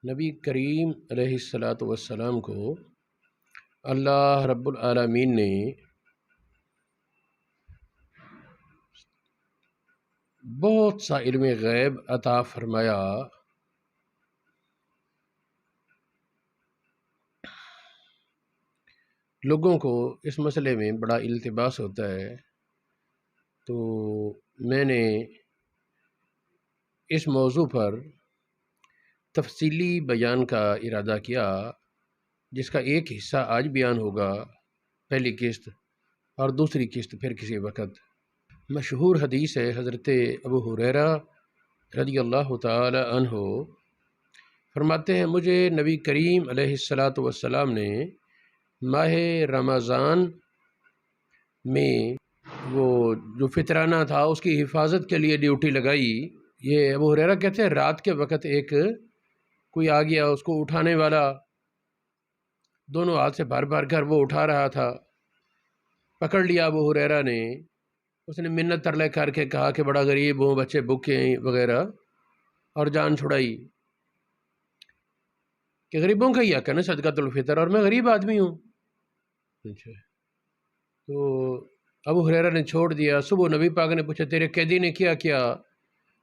نبی کریم علیہ الصلاۃ والسلام کو اللہ رب العالمین نے بہت سا علم غیب عطا فرمایا۔ لوگوں کو اس مسئلے میں بڑا التباس ہوتا ہے، تو میں نے اس موضوع پر تفصیلی بیان کا ارادہ کیا، جس کا ایک حصہ آج بیان ہوگا، پہلی قسط، اور دوسری قسط پھر کسی وقت۔ مشہور حدیث ہے، حضرت ابو ہریرہ رضی اللہ تعالی عنہ فرماتے ہیں، مجھے نبی کریم علیہ الصلاۃ والسلام نے ماہ رمضان میں وہ جو فطرانہ تھا اس کی حفاظت کے لیے ڈیوٹی لگائی۔ یہ ابو ہریرہ کہتے ہیں رات کے وقت ایک کوئی آ گیا، اس کو اٹھانے والا دونوں ہاتھ سے بھر بھر کر وہ اٹھا رہا تھا، پکڑ لیا ابو ہریرہ نے، اس نے منت ترلے کر کے کہا کہ بڑا غریب ہوں، بچے بھوکے ہیں وغیرہ، اور جان چھڑائی کہ غریبوں کا ہی حق ہے نا صدقۃ الفطر، اور میں غریب آدمی ہوں۔ تو ابو ہریرہ نے چھوڑ دیا۔ صبح نبی پاک نے پوچھا تیرے قیدی نے کیا کیا؟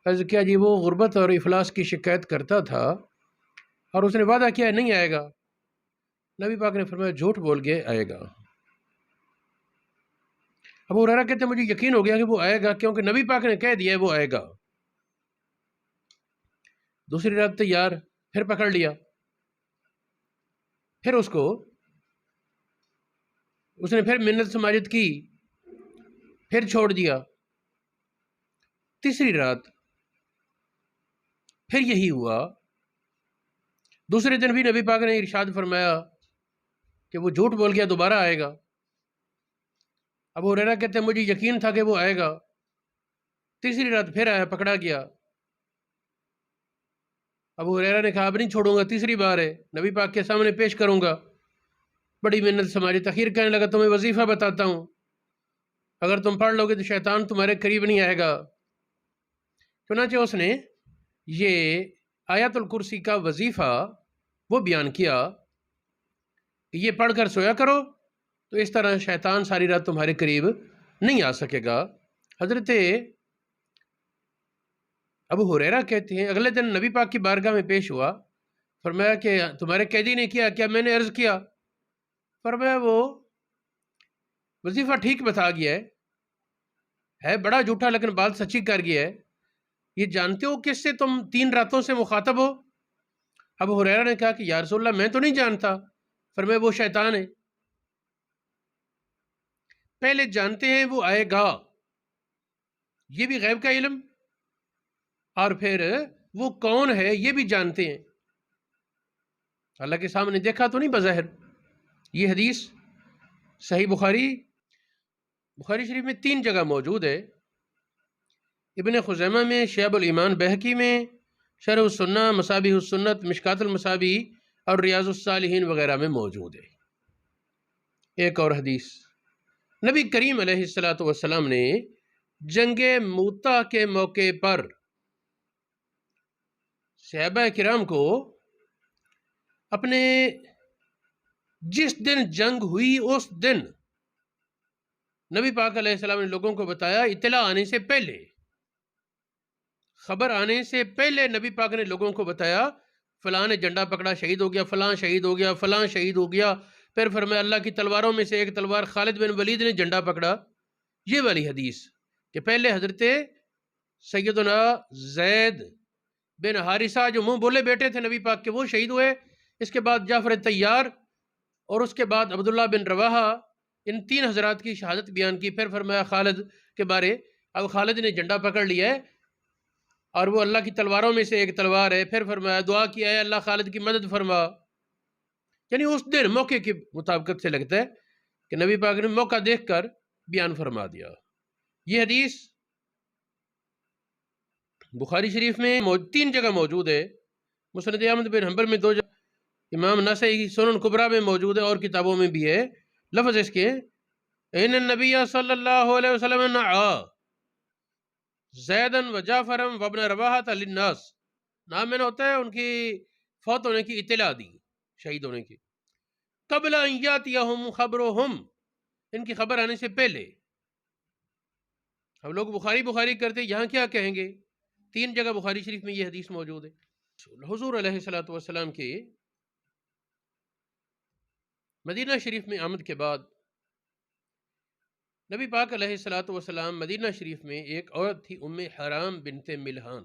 عرض کیا جی وہ غربت اور افلاس کی شکایت کرتا تھا اور اس نے وعدہ کیا نہیں آئے گا۔ نبی پاک نے فرمایا جھوٹ بول کے آئے گا۔ ابو ہریرہ کہتے ہیں مجھے یقین ہو گیا کہ وہ آئے گا، کیونکہ نبی پاک نے کہہ دیا ہے وہ آئے گا۔ دوسری رات تیار، پھر پکڑ لیا، پھر اس نے پھر منت سماجت کی، پھر چھوڑ دیا۔ تیسری رات پھر یہی ہوا۔ دوسرے دن بھی نبی پاک نے ارشاد فرمایا کہ وہ جھوٹ بول گیا، دوبارہ آئے گا۔ ابو ہریرہ کہتے ہیں مجھے یقین تھا کہ وہ آئے گا۔ تیسری رات پھر آیا، پکڑا گیا۔ ابو ہریرہ نے کہا اب نہیں چھوڑوں گا، تیسری بار ہے، نبی پاک کے سامنے پیش کروں گا۔ بڑی منت سماجی تخیر کہنے لگا تمہیں وظیفہ بتاتا ہوں، اگر تم پڑھ لو گے تو شیطان تمہارے قریب نہیں آئے گا۔ چنانچہ اس نے یہ آیت الکرسی کا وظیفہ وہ بیان کیا کہ یہ پڑھ کر سویا کرو، تو اس طرح شیطان ساری رات تمہارے قریب نہیں آ سکے گا۔ حضرت ابو ہریرہ کہتے ہیں اگلے دن نبی پاک کی بارگاہ میں پیش ہوا، فرمایا کہ تمہارے قیدی نے کیا کیا؟ میں نے عرض کیا، فرمایا وہ وظیفہ ٹھیک بتا گیا ہے بڑا جھوٹا لیکن بات سچی کر گیا ہے۔ یہ جانتے ہو کس سے تم 3 راتوں سے مخاطب ہو؟ ابو ہریرہ نے کہا کہ یا رسول اللہ میں تو نہیں جانتا۔ فرمایا وہ شیطان ہے، پہلے جانتے ہیں وہ آئے گا، یہ بھی غیب کا علم، اور پھر وہ کون ہے یہ بھی جانتے ہیں، اللہ کے سامنے دیکھا تو نہیں بظاہر۔ یہ حدیث صحیح بخاری شریف میں 3 جگہ موجود ہے، ابن خزیمہ میں، شعب الایمان بہقی میں، شرح السنہ، مصابیح السنت، مشکات المصابیح اور ریاض الصالحین وغیرہ میں موجود ہے۔ ایک اور حدیث، نبی کریم علیہ الصلاۃ والسلام نے جنگ موطا کے موقع پر صحابہ کرام کو اپنے جس دن جنگ ہوئی اس دن نبی پاک علیہ السلام نے لوگوں کو بتایا، اطلاع آنے سے پہلے، خبر آنے سے پہلے نبی پاک نے لوگوں کو بتایا فلاں نے جھنڈا پکڑا شہید ہو گیا، فلاں شہید ہو گیا، فلاں شہید ہو گیا۔ پھر فرمایا اللہ کی تلواروں میں سے ایک تلوار خالد بن ولید نے جھنڈا پکڑا۔ یہ والی حدیث کہ پہلے حضرت سیدنا زید بن حارثہ جو منہ بولے بیٹے تھے نبی پاک کے، وہ شہید ہوئے، اس کے بعد جعفر طیار، اور اس کے بعد عبداللہ بن رواحہ، ان 3 حضرات کی شہادت بیان کی۔ پھر فرمایا خالد کے بارے، اب خالد نے جھنڈا پکڑ لیا ہے اور وہ اللہ کی تلواروں میں سے ایک تلوار ہے۔ پھر فرمایا دعا کیا ہے اللہ خالد کی مدد فرما، یعنی اس دن موقع کی مطابقت سے لگتا ہے کہ نبی پاک نے موقع دیکھ کر بیان فرما دیا۔ یہ حدیث بخاری شریف میں 3 جگہ موجود ہے، مسند احمد بن حنبل میں 2 جگہ، امام نسائی سنن کبریٰ میں موجود ہے، اور کتابوں میں بھی ہے۔ لفظ اس کے ان النبی صلی اللہ علیہ وسلم نعا زیدن و جعفرم وابن رواحۃ للناس، نام میں ہوتا ہے ان کی فوت ہونے کی اطلاع دی، شہید ہونے کی، قبل ان یاتیہم خبرہم، ان کی خبر آنے سے پہلے۔ ہم لوگ بخاری بخاری کرتے، یہاں کیا کہیں گے؟ 3 جگہ بخاری شریف میں یہ حدیث موجود ہے۔ حضور علیہ الصلوۃ والسلام کے مدینہ شریف میں آمد کے بعد نبی پاک علیہ الصلوۃ والسلام مدینہ شریف میں ایک عورت تھی، ام حرام بنت ملحان،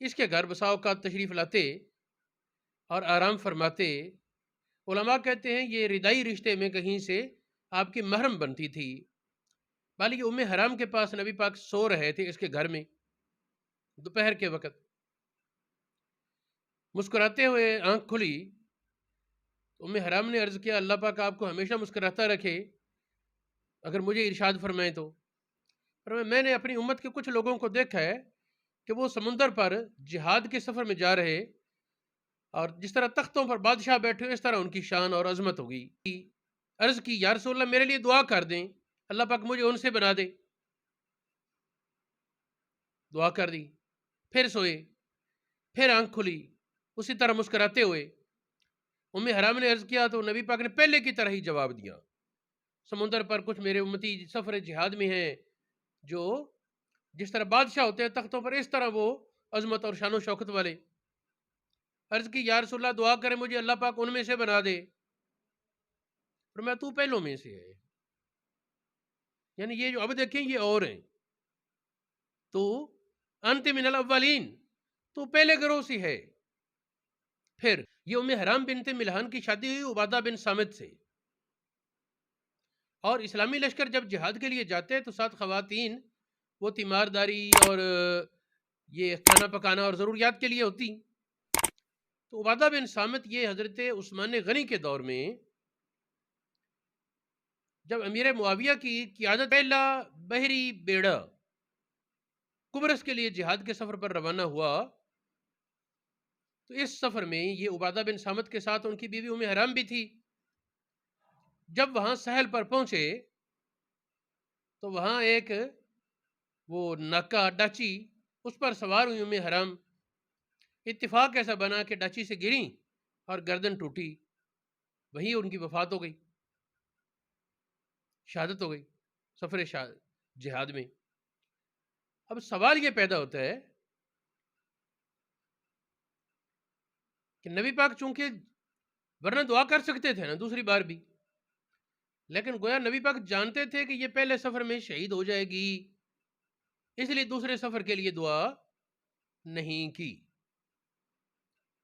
اس کے گھر بسا اوقات تشریف لاتے اور آرام فرماتے۔ علماء کہتے ہیں یہ ردائی رشتے میں کہیں سے آپ کی محرم بنتی تھی، بالکہ ام حرام کے پاس نبی پاک سو رہے تھے اس کے گھر میں دوپہر کے وقت۔ مسکراتے ہوئے آنکھ کھلی، ام حرام نے عرض کیا اللہ پاک آپ کو ہمیشہ مسکراتا رکھے، اگر مجھے ارشاد فرمائیں تو۔ فرمایا میں نے اپنی امت کے کچھ لوگوں کو دیکھا ہے کہ وہ سمندر پر جہاد کے سفر میں جا رہے، اور جس طرح تختوں پر بادشاہ بیٹھے اس طرح ان کی شان اور عظمت ہوگی۔ عرض کی یا رسول اللہ میرے لیے دعا کر دیں، اللہ پاک مجھے ان سے بنا دے۔ دعا کر دی، پھر سوئے، پھر آنکھ کھلی اسی طرح مسکراتے ہوئے۔ ام حرام نے عرض کیا تو نبی پاک نے پہلے کی طرح ہی جواب دیا، سمندر پر کچھ میرے امتی سفر جہاد میں ہیں، جو جس طرح بادشاہ ہوتے ہیں تختوں پر اس طرح وہ عظمت اور شان و شوکت والے۔ عرض کی یا رسول اللہ دعا کرے مجھے اللہ پاک ان میں سے بنا دے۔ فرمایا تو پہلوں میں سے ہے، یعنی یہ جو اب دیکھیں یہ اور ہیں، تو انت من الاولین، تو پہلے گروہ سے ہے۔ پھر یہ ام حرام بنت ملحان کی شادی ہوئی عبادہ بن صامت سے، اور اسلامی لشکر جب جہاد کے لیے جاتے ہیں تو 7 خواتین وہ تیمارداری اور یہ کھانا پکانا اور ضروریات کے لیے ہوتی۔ تو عبادہ بن صامت یہ حضرت عثمان غنی کے دور میں جب امیر معاویہ کی قیادت پہلا بحری بیڑا قبرص کے لیے جہاد کے سفر پر روانہ ہوا، تو اس سفر میں یہ عبادہ بن صامت کے ساتھ ان کی بیوی ام حرام بھی تھی۔ جب وہاں ساحل پر پہنچے تو وہاں ایک وہ ناکا ڈاچی، اس پر سوار ہوئی ام حرام۔ اتفاق ایسا بنا کہ ڈاچی سے گریں اور گردن ٹوٹی، وہیں ان کی وفات ہو گئی، شہادت ہو گئی سفر جہاد میں۔ اب سوال یہ پیدا ہوتا ہے کہ نبی پاک چونکہ ورنہ دعا کر سکتے تھے نا دوسری بار بھی، لیکن گویا نبی پاک جانتے تھے کہ یہ پہلے سفر میں شہید ہو جائے گی، اس لیے دوسرے سفر کے لیے دعا نہیں کی۔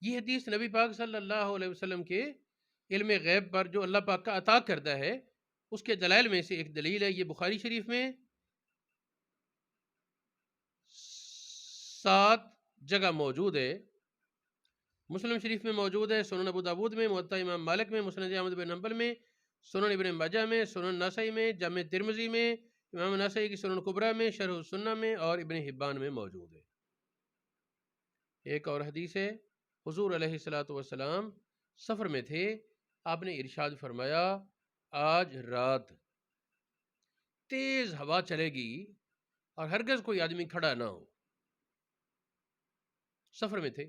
یہ حدیث نبی پاک صلی اللہ علیہ وسلم کے علم غیب پر جو اللہ پاک کا عطا کردہ ہے اس کے دلائل میں سے ایک دلیل ہے۔ یہ بخاری شریف میں 7 جگہ موجود ہے، مسلم شریف میں موجود ہے، سنن ابو داود میں، موطا امام مالک میں، مسند احمد بن حنبل میں، سنن ابن ماجہ میں، سنن نسائی میں، جامع ترمذی میں، امام نسائی کی سنن کبریٰ میں، شرح السنہ میں اور ابن حبان میں موجود ہے۔ ایک اور حدیث ہے، حضور علیہ الصلوۃ والسلام سفر میں تھے، آپ نے ارشاد فرمایا آج رات تیز ہوا چلے گی اور ہرگز کوئی آدمی کھڑا نہ ہو۔ سفر میں تھے،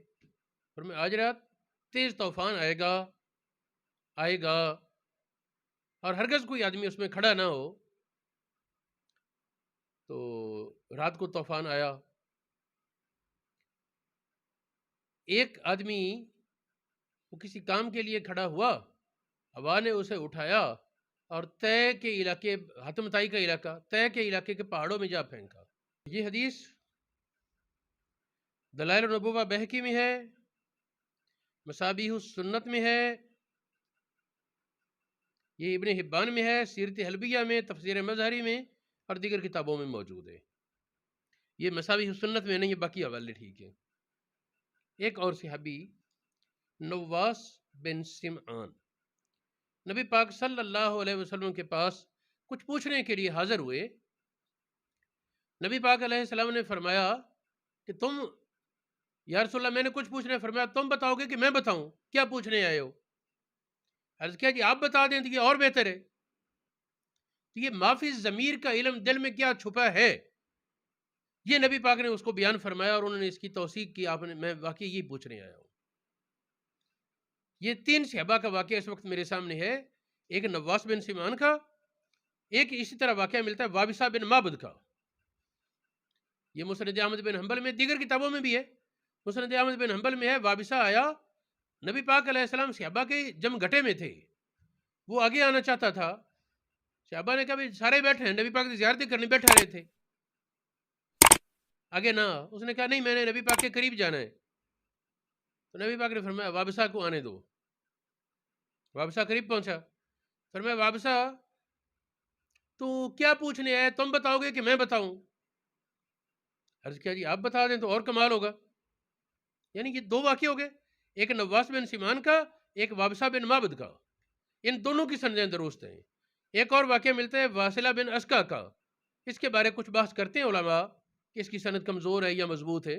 فرمایا آج رات تیز طوفان آئے گا اور ہرگز کوئی آدمی اس میں کھڑا نہ ہو۔ تو رات کو طوفان آیا، ایک آدمی وہ کسی کام کے لیے کھڑا ہوا، ہوا نے اسے اٹھایا اور طے کے علاقے، حتم تائی کا علاقہ، طے کے علاقے کے پہاڑوں میں جا پھینکا۔ یہ حدیث دلائل النبوہ بہقی میں ہے، مصابیح السنت میں ہے، یہ ابن حبان میں ہے، سیرت حلبیہ میں، تفسیر مظہری میں اور دیگر کتابوں میں موجود ہے۔ یہ مصابیح السنت میں نہیں، یہ باقی حوالے ٹھیک ہے۔ ایک اور صحابی نواس بن سمعان نبی پاک صلی اللہ علیہ وسلم کے پاس کچھ پوچھنے کے لیے حاضر ہوئے۔ نبی پاک علیہ السلام نے فرمایا کہ تم یا رسول اللہ میں نے کچھ پوچھنا ہے، فرمایا تم بتاؤ گے کہ میں بتاؤں، کیا پوچھنے آئے ہو؟ عرض کیا جی آپ بتا دیں تو یہ اور بہتر ہے۔ تو یہ معافی ضمیر کا علم دل میں کیا چھپا ہے یہ نبی پاک نے اس کو بیان فرمایا اور انہوں نے اس کی توثیق کی. آپ نے میں واقعی یہی پوچھنے آیا ہوں. یہ 3 صحابہ کا واقعہ اس وقت میرے سامنے ہے. ایک نواس بن سمان کا، ایک اسی طرح واقعہ ملتا ہے وابصہ بن معبد کا. یہ مسند احمد بن حنبل میں، دیگر کتابوں میں بھی ہے. مسند احمد بن حنبل میں ہے وابصہ آیا، نبی پاک علیہ السلام صحابہ کے جم گھٹے میں تھے، وہ آگے آنا چاہتا تھا. صحابہ نے کہا بھائی سارے بیٹھے ہیں، نبی پاک کی زیارتیں کرنے بیٹھے رہے تھے، آگے نہ. اس نے کہا نہیں، میں نے نبی پاک کے قریب جانا ہے. تو نبی پاک نے فرمایا وابصہ کو آنے دو. وابصہ قریب پہنچا. فرمایا وابصہ تو کیا پوچھنے آئے، تم بتاؤ گے کہ میں بتاؤں؟ عرض کیا جی آپ بتا دیں تو اور کمال ہوگا. یعنی یہ 2 واقعے ہو گئے، ایک نواس بن سمان کا، ایک وابصہ بن معبد کا. ان دونوں کی سندیں درست ہیں. ایک اور واقعہ ملتا ہے واصلہ بن اسقا کا. اس کے بارے کچھ بحث کرتے ہیں علماء کہ اس کی سند کمزور ہے یا مضبوط ہے.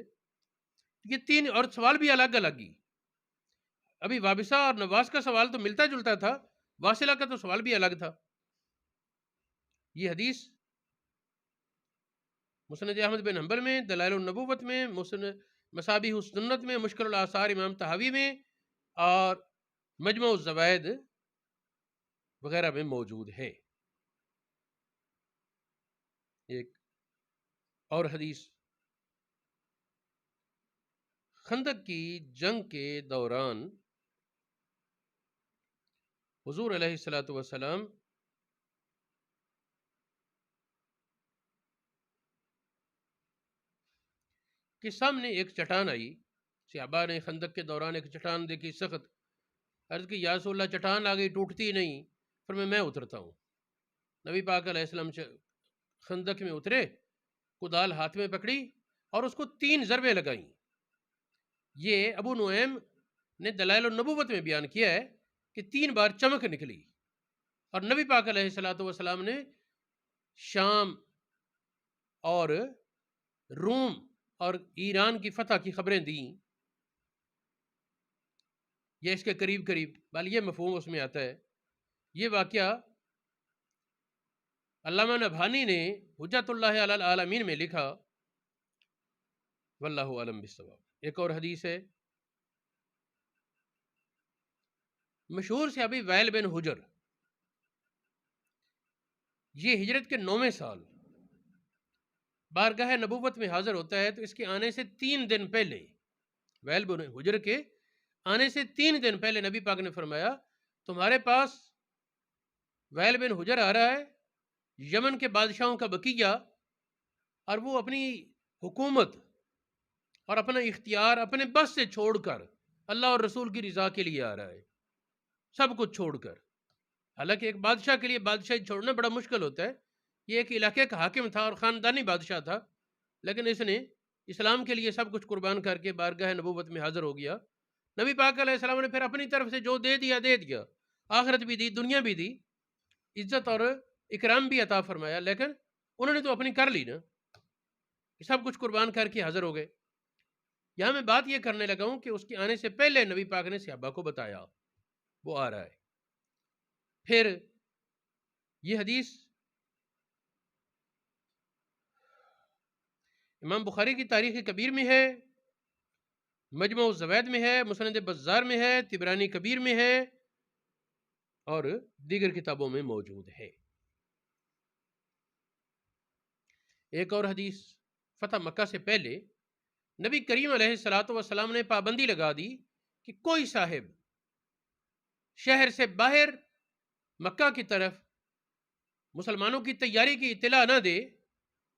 یہ 3 اور سوال بھی الگ الگ ہی. ابھی وابصہ اور نواس کا سوال تو ملتا جلتا تھا، واصلہ کا تو سوال بھی الگ تھا. یہ حدیث مسند احمد بن حنبل میں، دلائل النبوت میں، مصابیح السنت میں، مشکل الآثار امام طحاوی میں اور مجمع الزوائد وغیرہ میں موجود ہے. ایک اور حدیث، خندق کی جنگ کے دوران حضور علیہ الصلوۃ والسلام کے سامنے ایک چٹان آئی. صحابہ نے خندق کے دوران ایک چٹان دیکھی سخت. عرض کی یا رسول اللہ چٹان آ گئی، ٹوٹتی نہیں. فرمایا میں اترتا ہوں. نبی پاک علیہ السلام خندق میں اترے، کدال ہاتھ میں پکڑی اور اس کو 3 ضربیں لگائیں. یہ ابو نعیم نے دلائل النبوت میں بیان کیا ہے کہ 3 بار چمک نکلی اور نبی پاک علیہ الصلوۃ والسلام نے شام اور روم اور ایران کی فتح کی خبریں دیں. یہ اس کے قریب قریب، بل یہ مفہوم اس میں آتا ہے. یہ واقعہ علامہ نبھانی نے حجت اللہ علی العالمین میں لکھا، واللہ اعلم بالصواب. ایک اور حدیث ہے مشہور صحابی وائل بن حجر، یہ ہجرت کے 9ویں سال بارگاہ نبوت میں حاضر ہوتا ہے. تو اس کے آنے سے 3 دن پہلے، وائل بن حجر کے آنے سے 3 دن پہلے نبی پاک نے فرمایا تمہارے پاس وائل بن حجر آ رہا ہے، یمن کے بادشاہوں کا بقیہ، اور وہ اپنی حکومت اور اپنا اختیار اپنے بس سے چھوڑ کر اللہ اور رسول کی رضا کے لیے آ رہا ہے، سب کچھ چھوڑ کر. حالانکہ ایک بادشاہ کے لیے بادشاہی چھوڑنا بڑا مشکل ہوتا ہے. یہ ایک علاقے کا حاکم تھا اور خاندانی بادشاہ تھا، لیکن اس نے اسلام کے لیے سب کچھ قربان کر کے بارگاہ نبوت میں حاضر ہو گیا. نبی پاک علیہ السلام نے پھر اپنی طرف سے جو دے دیا دے دیا، آخرت بھی دی، دنیا بھی دی، عزت اور اکرام بھی عطا فرمایا، لیکن انہوں نے تو اپنی کر لی نا، سب کچھ قربان کر کے حاضر ہو گئے. یہاں میں بات یہ کرنے لگا ہوں کہ اس کے آنے سے پہلے نبی پاک نے صحابہ کو بتایا وہ آ رہا ہے. پھر یہ حدیث امام بخاری کی تاریخ کبیر میں ہے، مجمع الزوائد میں ہے، مسند بزار میں ہے، طبرانی کبیر میں ہے اور دیگر کتابوں میں موجود ہے. ایک اور حدیث، فتح مکہ سے پہلے نبی کریم علیہ الصلوۃ والسلام نے پابندی لگا دی کہ کوئی صاحب شہر سے باہر مکہ کی طرف مسلمانوں کی تیاری کی اطلاع نہ دے.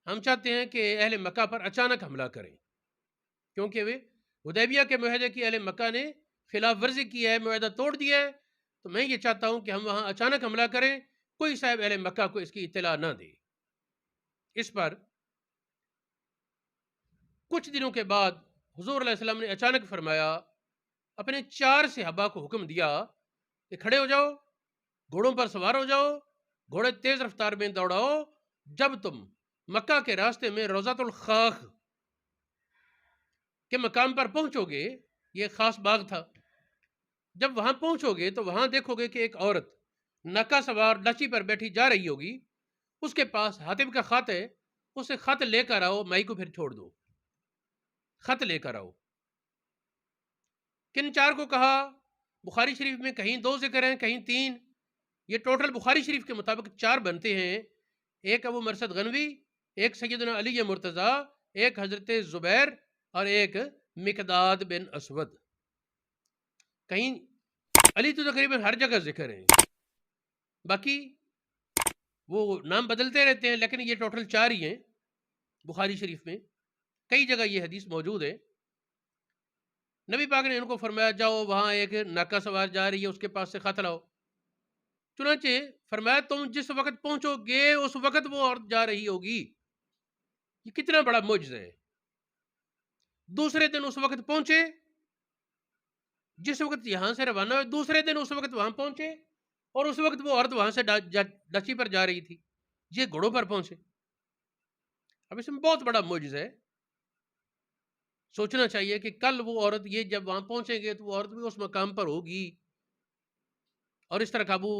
ہم چاہتے ہیں کہ اہل مکہ پر اچانک حملہ کریں، کیونکہ وہ حدیبیہ کے معاہدے کی اہل مکہ نے خلاف ورزی کی ہے، معاہدہ توڑ دیا ہے. تو میں یہ چاہتا ہوں کہ ہم وہاں اچانک حملہ کریں، کوئی صاحب اہل مکہ کو اس کی اطلاع نہ دے. اس پر کچھ دنوں کے بعد حضور علیہ السلام نے اچانک فرمایا، اپنے 4 صحابہ کو حکم دیا کہ کھڑے ہو جاؤ، گھوڑوں پر سوار ہو جاؤ، گھوڑے تیز رفتار میں دوڑاؤ. جب تم مکہ کے راستے میں روضۃ الخاخ کے مقام پر پہنچو گے، یہ خاص باغ تھا، جب وہاں پہنچو گے تو وہاں دیکھو گے کہ ایک عورت ناکا سوار ڈچی پر بیٹھی جا رہی ہوگی، اس کے پاس حاطب کا خط ہے اسے خط لے کر آؤ، مائی کو پھر چھوڑ دو، خط لے کر آؤ۔ کن چار کو کہا؟ بخاری شریف میں کہیں 2 ذکر ہیں، کہیں 3، یہ ٹوٹل بخاری شریف کے مطابق 4 بنتے ہیں۔ ایک ابو مرثد غنوی، ایک سیدنا علی مرتضیٰ، ایک حضرت زبیر اور ایک مقداد بن اسود۔ کہیں علی تو تقریباً ہر جگہ ذکر ہیں، باقی وہ نام بدلتے رہتے ہیں، لیکن یہ ٹوٹل 4 ہی ہیں بخاری شریف میں، کئی جگہ یہ حدیث موجود ہے۔ نبی پاک نے ان کو فرمایا جاؤ وہاں ایک ناکہ سوار جا رہی ہے، اس کے پاس سے خط لاؤ۔ چنانچہ فرمایا تم جس وقت پہنچو گے اس وقت وہ عورت جا رہی ہوگی۔ یہ کتنا بڑا معجزہ ہے۔ دوسرے دن اس وقت پہنچے، جس وقت یہاں سے روانہ ہوئے دوسرے دن اس وقت وہاں پہنچے، اور اس وقت وہ عورت وہاں سے ڈچی پر جا رہی تھی، یہ گھوڑوں پر پہنچے۔ اب اس میں بہت بڑا معجزہ ہے۔ سوچنا چاہیے کہ کل وہ عورت، یہ جب وہاں پہنچیں گے تو وہ عورت بھی اس مقام پر ہوگی، اور اس طرح قابو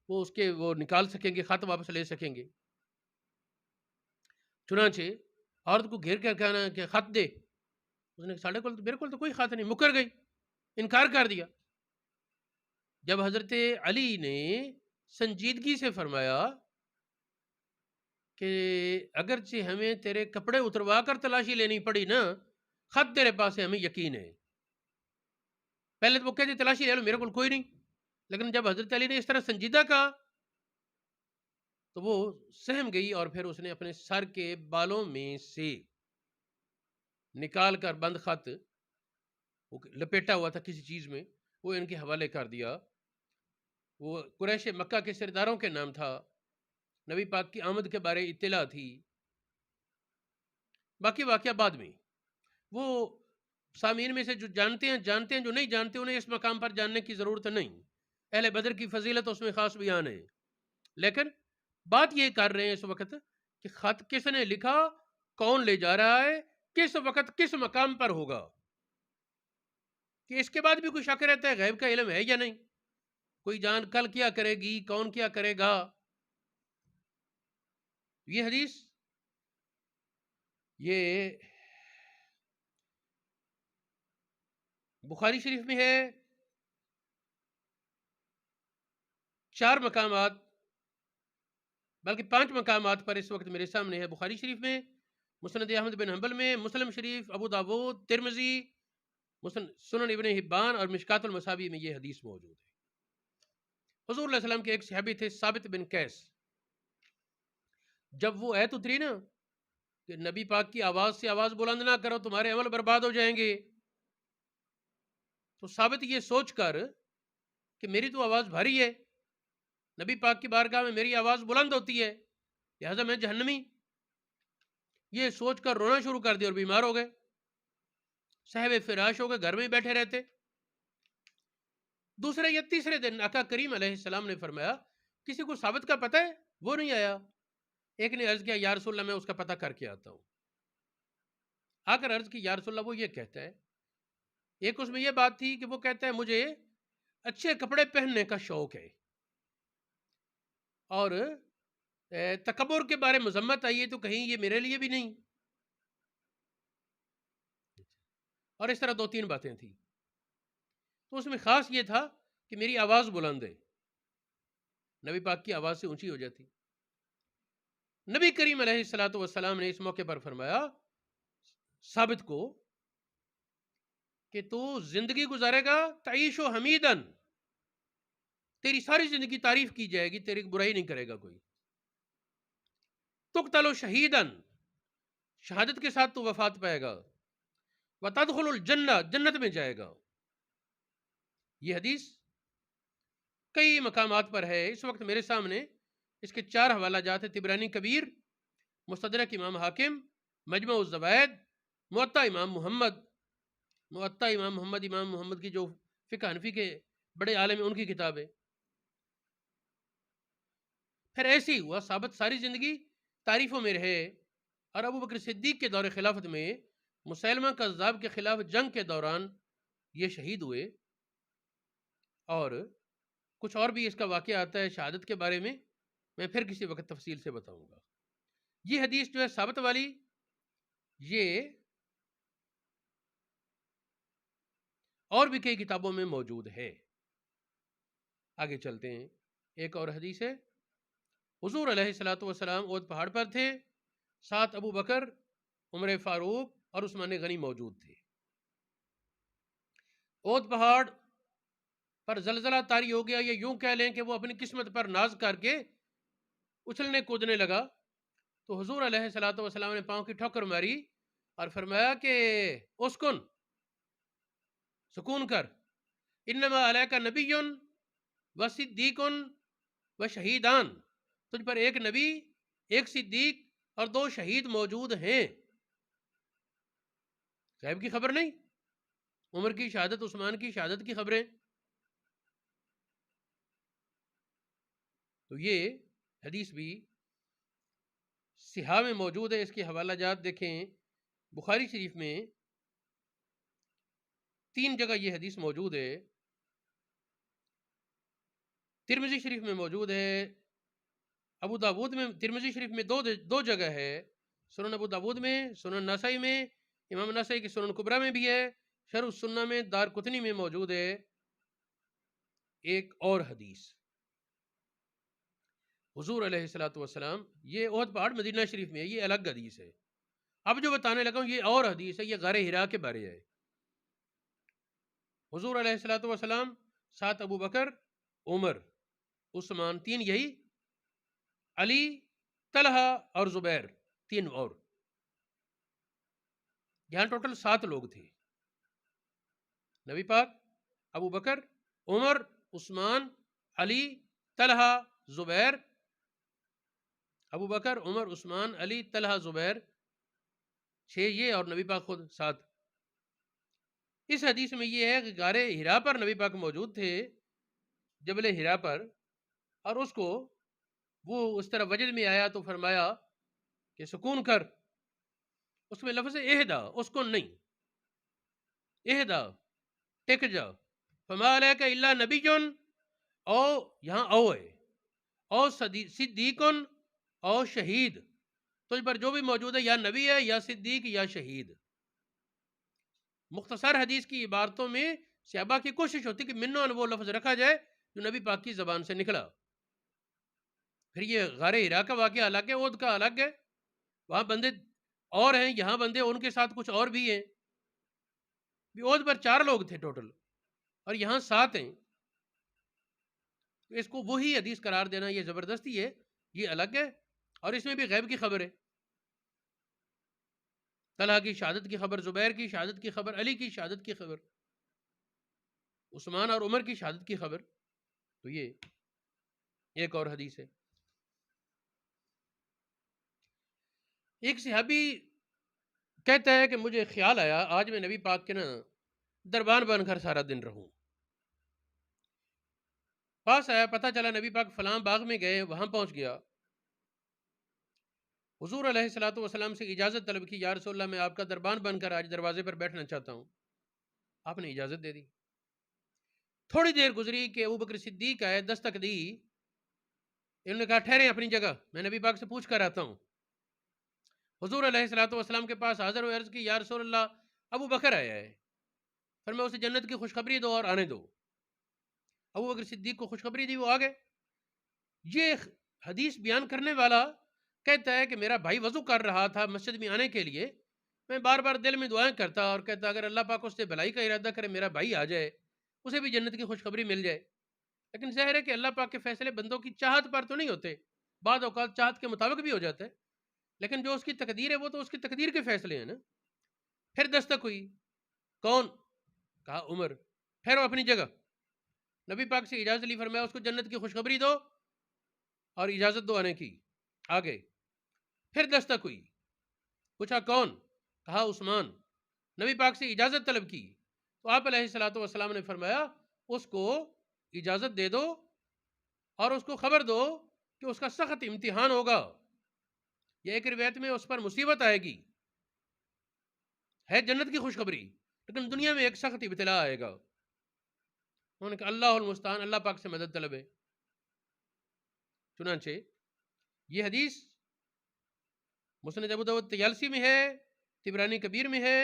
وہ اس کے وہ نکال سکیں گے، خط واپس لے سکیں گے۔ چنانچہ عورت کو گھیر کر کہنا کہ خط دے، اس نے ساڑھے کو میرے کو تو کوئی خط نہیں، مکر گئی، انکار کر دیا۔ جب حضرت علی نے سنجیدگی سے فرمایا کہ اگرچہ ہمیں تیرے کپڑے اتروا کر تلاشی لینی پڑی نا، خط تیرے پاس ہے، ہمیں یقین ہے۔ پہلے تو وہ کہتے تلاشی لے لو، میرے کو کوئی نہیں، لیکن جب حضرت علی نے اس طرح سنجیدہ کہا تو وہ سہم گئی، اور پھر اس نے اپنے سر کے بالوں میں سے نکال کر بند خط، وہ لپیٹا ہوا تھا کسی چیز میں، وہ ان کے حوالے کر دیا۔ وہ قریش مکہ کے سرداروں کے نام تھا، نبی پاک کی آمد کے بارے اطلاع تھی۔ باقی واقعہ بعد میں، وہ سامعین میں سے جو جانتے ہیں جانتے ہیں، جو نہیں جانتے انہیں اس مقام پر جاننے کی ضرورت نہیں۔ اہل بدر کی فضیلت اس میں خاص بیان ہے، لیکن بات یہ کر رہے ہیں اس وقت کہ خط کس نے لکھا، کون لے جا رہا ہے، کس وقت کس مقام پر ہوگا، کہ اس کے بعد بھی کوئی شک رہتا ہے غیب کا علم ہے یا نہیں، کوئی جان کل کیا کرے گی، کون کیا کرے گا۔ یہ حدیث یہ بخاری شریف میں ہے، 4 مقامات بلکہ 5 مقامات پر اس وقت میرے سامنے ہے۔ بخاری شریف میں، مسند احمد بن حنبل میں، مسلم شریف، ابو داود، ترمذی، سنن ابن حبان اور مشکات المصابیح میں یہ حدیث موجود ہے۔ حضور علیہ السلام کے ایک صحابی تھے ثابت بن قیس، جب وہ ایت اتری نا کہ نبی پاک کی آواز سے آواز بلند نہ کرو تمہارے عمل برباد ہو جائیں گے، تو ثابت یہ سوچ کر کہ میری تو آواز بھاری ہے، نبی پاک کی بارگاہ میں میری آواز بلند ہوتی ہے، لہذا میں جہنمی، یہ سوچ کر رونا شروع کر دیا اور بیمار ہو گئے، صاحب فراش ہو گئے، گھر میں بیٹھے رہتے۔ دوسرے یا تیسرے دن آقا کریم علیہ السلام نے فرمایا کسی کو ثابت کا پتہ ہے؟ وہ نہیں آیا۔ ایک نے عرض کیا یا رسول اللہ میں اس کا پتہ کر کے آتا ہوں۔ آ کر عرض کی یا رسول اللہ وہ یہ کہتا ہے، ایک اس میں یہ بات تھی کہ وہ کہتا ہے مجھے اچھے کپڑے پہننے کا شوق ہے، اور تکبر کے بارے مذمت آئی ہے تو کہیں یہ میرے لیے بھی نہیں، اور اس طرح 2-3 باتیں تھیں۔ تو اس میں خاص یہ تھا کہ میری آواز بلند ہے، نبی پاک کی آواز سے اونچی ہو جاتی۔ نبی کریم علیہ السلام نے اس موقع پر فرمایا ثابت کو کہ تو زندگی گزارے گا تعیش و حمیدن، تیری ساری زندگی تعریف کی جائے گی، تیری برائی نہیں کرے گا کوئی۔ تقتل و شہیدن، شہادت کے ساتھ تو وفات پائے گا۔ وتدخل الجنہ، جنت میں جائے گا۔ یہ حدیث کئی مقامات پر ہے، اس وقت میرے سامنے اس کے 4 حوالہ جات ہیں، طبرانی کبیر، مستدرک امام حاکم، مجمع الزوائد، موطا امام محمد، امام محمد کی جو فقہ حنفی کے بڑے عالم ہیں ان کی کتاب ہے۔ پھر ایسے ہی ہوا ثابت ساری زندگی تعریفوں میں رہے، اور ابو بکر صدیق کے دور خلافت میں مسیلمہ کذاب کے خلاف جنگ کے دوران یہ شہید ہوئے، اور کچھ اور بھی اس کا واقعہ آتا ہے شہادت کے بارے میں، میں پھر کسی وقت تفصیل سے بتاؤں گا۔ یہ حدیث جو ہے ثابت والی، یہ اور بھی کئی کتابوں میں موجود ہے۔ آگے چلتے ہیں، ایک اور حدیث ہے، حضور علیہ الصلوۃ والسلام احد پہاڑ پر تھے، ساتھ ابو بکر، عمر فاروق اور عثمان غنی موجود تھے۔ احد پہاڑ پر زلزلہ طاری ہو گیا، یا یوں کہہ لیں کہ وہ اپنی قسمت پر ناز کر کے اچھلنے کودنے لگا، تو حضور علیہ الصلوۃ والسلام نے پاؤں کی ٹھوکر ماری اور فرمایا کہ اسکن، سکون کر، انما علیک نبی و صدیق و شہیدان، تجھ پر ایک نبی، ایک صدیق اور 2 شہید موجود ہیں۔ غیب کی خبر نہیں، عمر کی شہادت، عثمان کی شہادت کی خبریں۔ تو یہ حدیث بھی صحاح میں موجود ہے، اس کے حوالہ جات دیکھیں، بخاری شریف میں 3 جگہ یہ حدیث موجود ہے، ترمذی شریف میں موجود ہے، ابو داود میں، ترمذی شریف میں دو جگہ ہے، سنن ابو داود میں، سنن نسائی میں، امام نسائی کی سنن کبریٰ میں بھی ہے، شرح السنہ میں، دار قطنی میں موجود ہے ایک اور حدیث۔ حضور علیہ الصلوۃ والسلام، یہ احد پہاڑ مدینہ شریف میں ہے، یہ الگ حدیث ہے۔ اب جو بتانے لگا ہوں یہ اور حدیث ہے، یہ غار حرا کے بارے ہے۔ حضور علیہ الصلوۃ والسلام ساتھ ابو بکر، عمر، عثمان، 3 یہی، علی، طلحہ اور زبیر، 3 اور، یہاں ٹوٹل 7 لوگ تھے۔ نبی پاک، ابو بکر، عمر، عثمان، علی، طلحہ، زبیر، ابو بکر، عمر، عثمان، علی، طلحہ، زبیر، 6 یہ، اور نبی پاک خود 7۔ اس حدیث میں یہ ہے کہ غار حرا پر نبی پاک موجود تھے، جبل حرا پر، اور اس کو وہ اس طرح وجد میں آیا تو فرمایا کہ سکون کر، اس میں لفظ اہدا، اسکن نہیں، اہدا، ٹک جا، فما علیک الا نبی، او یہاں او ہے، او صدیق او شہید، تجھ پر جو بھی موجود ہے یا نبی ہے یا صدیق یا شہید۔ مختصر حدیث کی عبارتوں میں صحابہ کی کوشش ہوتی کہ منوں وہ لفظ رکھا جائے جو نبی پاک کی زبان سے نکلا۔ پھر یہ غار حرا کا واقعہ الگ ہے، احد کا الگ ہے، وہاں بندے اور ہیں، یہاں بندے ان کے ساتھ کچھ اور بھی ہیں، احد پر 4 لوگ تھے ٹوٹل اور یہاں 7 ہیں، اس کو وہی حدیث قرار دینا یہ زبردستی ہے، یہ الگ ہے، اور اس میں بھی غیب کی خبر ہے، طلحہ کی شہادت کی خبر، زبیر کی شہادت کی خبر، علی کی شہادت کی خبر، عثمان اور عمر کی شہادت کی خبر۔ تو یہ ایک اور حدیث ہے۔ ایک صحابی کہتا ہے کہ مجھے خیال آیا آج میں نبی پاک کے نا دربان بن کر سارا دن رہوں۔ پاس آیا، پتہ چلا نبی پاک فلاں باغ میں گئے، وہاں پہنچ گیا، حضور علیہ الصلوۃ والسلام سے اجازت طلب کی، یا رسول اللہ میں آپ کا دربان بن کر آج دروازے پر بیٹھنا چاہتا ہوں۔ آپ نے اجازت دے دی۔ تھوڑی دیر گزری کہ ابو بکر صدیق آئے، دستک دی، انہوں نے کہا ٹھہریں اپنی جگہ، میں نبی پاک سے پوچھ کر آتا ہوں۔ حضور علیہ الصلوۃ والسلام کے پاس حاضر ہوئے، عرض کی یا رسول اللہ ابو بکر آیا ہے، پھر میں اسے جنت کی خوشخبری دو اور آنے دو۔ ابو بکر صدیق کو خوشخبری دی، وہ آگے۔ یہ حدیث بیان کرنے والا کہتا ہے کہ میرا بھائی وضو کر رہا تھا مسجد میں آنے کے لیے، میں بار بار دل میں دعائیں کرتا اور کہتا اگر اللہ پاک اس سے بھلائی کا ارادہ کرے میرا بھائی آ جائے، اسے بھی جنت کی خوشخبری مل جائے۔ لیکن ظاہر ہے کہ اللہ پاک کے فیصلے بندوں کی چاہت پر تو نہیں ہوتے، بعض اوقات چاہت کے مطابق بھی ہو جاتا ہے، لیکن جو اس کی تقدیر ہے وہ تو اس کی تقدیر کے فیصلے ہیں نا۔ پھر دستک ہوئی، کون؟ کہا عمر، ٹھہرو اپنی جگہ۔ نبی پاک سے اجازت لی، فرمایا اس کو جنت کی خوشخبری دو اور اجازت دو آنے کی، آگے۔ پھر دستک ہوئی، پوچھا کون؟ کہا عثمان۔ نبی پاک سے اجازت طلب کی تو آپ علیہ الصلوۃ والسلام نے فرمایا اس کو اجازت دے دو اور اس کو خبر دو کہ اس کا سخت امتحان ہوگا، یا ایک روایت میں اس پر مصیبت آئے گی، ہے جنت کی خوشخبری لیکن دنیا میں ایک سخت ابتلا آئے گا۔ انہوں نے کہا اللہ المستعان، اللہ پاک سے مدد طلب ہے۔ چنانچہ یہ حدیث مسند ابو داؤد طیالسی میں ہے، طبرانی کبیر میں ہے،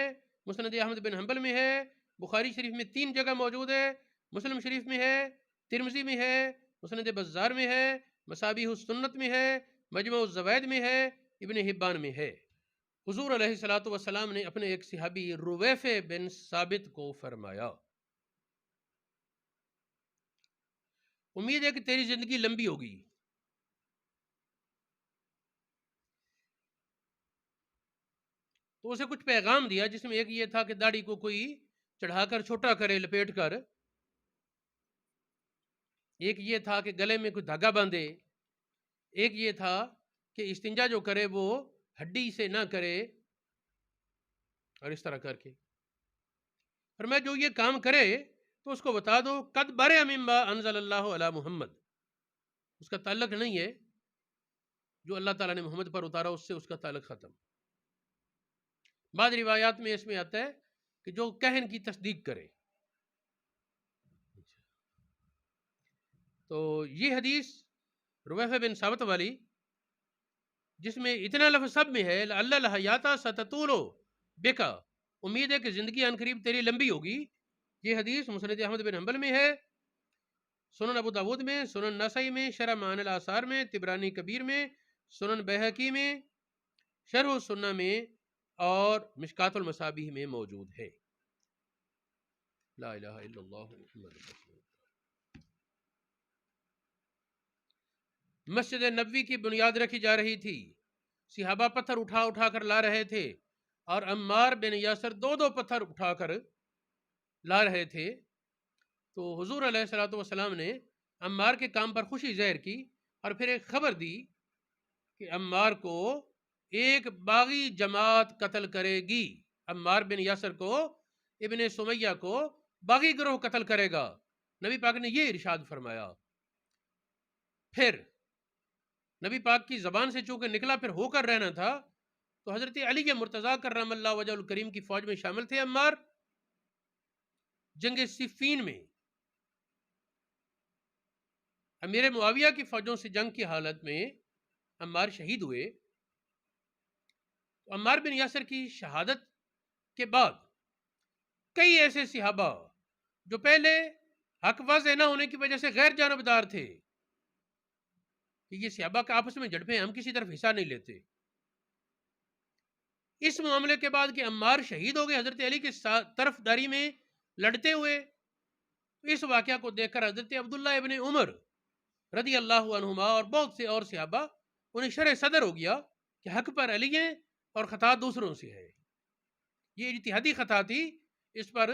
مسند احمد بن حنبل میں ہے، بخاری شریف میں 3 جگہ موجود ہے، مسلم شریف میں ہے، ترمذی میں ہے، مسند بزار میں ہے، مصابیح السنت میں ہے، مجمع الزوائد میں ہے، ابن حبان میں ہے۔ حضور علیہ الصلوۃ والسلام نے اپنے ایک صحابی رویفع بن ثابت کو فرمایا، امید ہے کہ تیری زندگی لمبی ہوگی، تو اسے کچھ پیغام دیا، جس میں ایک یہ تھا کہ داڑھی کو کوئی چڑھا کر چھوٹا کرے، لپیٹ کر، ایک یہ تھا کہ گلے میں کوئی دھاگا باندھے، ایک یہ تھا کہ استنجا جو کرے وہ ہڈی سے نہ کرے، اور اس طرح کر کے، اور میں جو یہ کام کرے تو اس کو بتا دو قد برئ مما انزل اللہ علی محمد، اس کا تعلق نہیں ہے جو اللہ تعالیٰ نے محمد پر اتارا، اس سے اس کا تعلق ختم۔ بعض روایات میں اس میں آتا ہے کہ جو کہن کی تصدیق کرے۔ تو یہ حدیث رویفع بن ثابت والی، جس میں اتنا لفظ سب میں ہے، اللہ الحیاتا ستطول بکا، امید ہے کہ زندگی عن قریب تیری لمبی ہوگی، یہ حدیث مسند احمد بن حنبل میں ہے، سنن ابو داود میں، سنن نسائی میں، شرح معانی الاثار میں، طبرانی کبیر میں، سنن بیہقی میں، شرح السنہ میں، اور مشکات المصابیح میں موجود ہے۔ لا الہ الا اللہ محمد رسول اللہ۔ مسجد نبوی کی بنیاد رکھی جا رہی تھی، صحابہ پتھر اٹھا اٹھا کر لا رہے تھے، اور عمار بن یاسر 2 پتھر اٹھا کر لا رہے تھے، تو حضور علیہ الصلوۃ والسلام نے عمار کے کام پر خوشی ظاہر کی، اور پھر ایک خبر دی کہ عمار کو ایک باغی جماعت قتل کرے گی، عمار بن یاسر کو، ابن سمیہ کو باغی گروہ قتل کرے گا۔ نبی پاک نے یہ ارشاد فرمایا، پھر نبی پاک کی زبان سے چونکہ نکلا پھر ہو کر رہنا تھا، تو حضرت علی مرتضیٰ کرم اللہ وجہ الکریم کی فوج میں شامل تھے عمار۔ جنگ صفین میں امیر معاویہ کی فوجوں سے جنگ کی حالت میں عمار شہید ہوئے۔ عمار بن یاسر کی شہادت کے بعد کئی ایسے صحابہ جو پہلے حق واضح نہ ہونے کی وجہ سے غیر جانبدار تھے، کہ یہ صحابہ کا آپس میں جھڑپیں، ہم کسی طرف حصہ نہیں لیتے، اس معاملے کے بعد کہ عمار شہید ہو گئے حضرت علی کے طرف داری میں لڑتے ہوئے، اس واقعہ کو دیکھ کر حضرت عبداللہ ابن عمر رضی اللہ عنہما اور بہت سے اور صحابہ انہیں شرح صدر ہو گیا کہ حق پر علی ہیں اور خطا دوسروں سے ہے، یہ اجتہادی خطا تھی، اس پر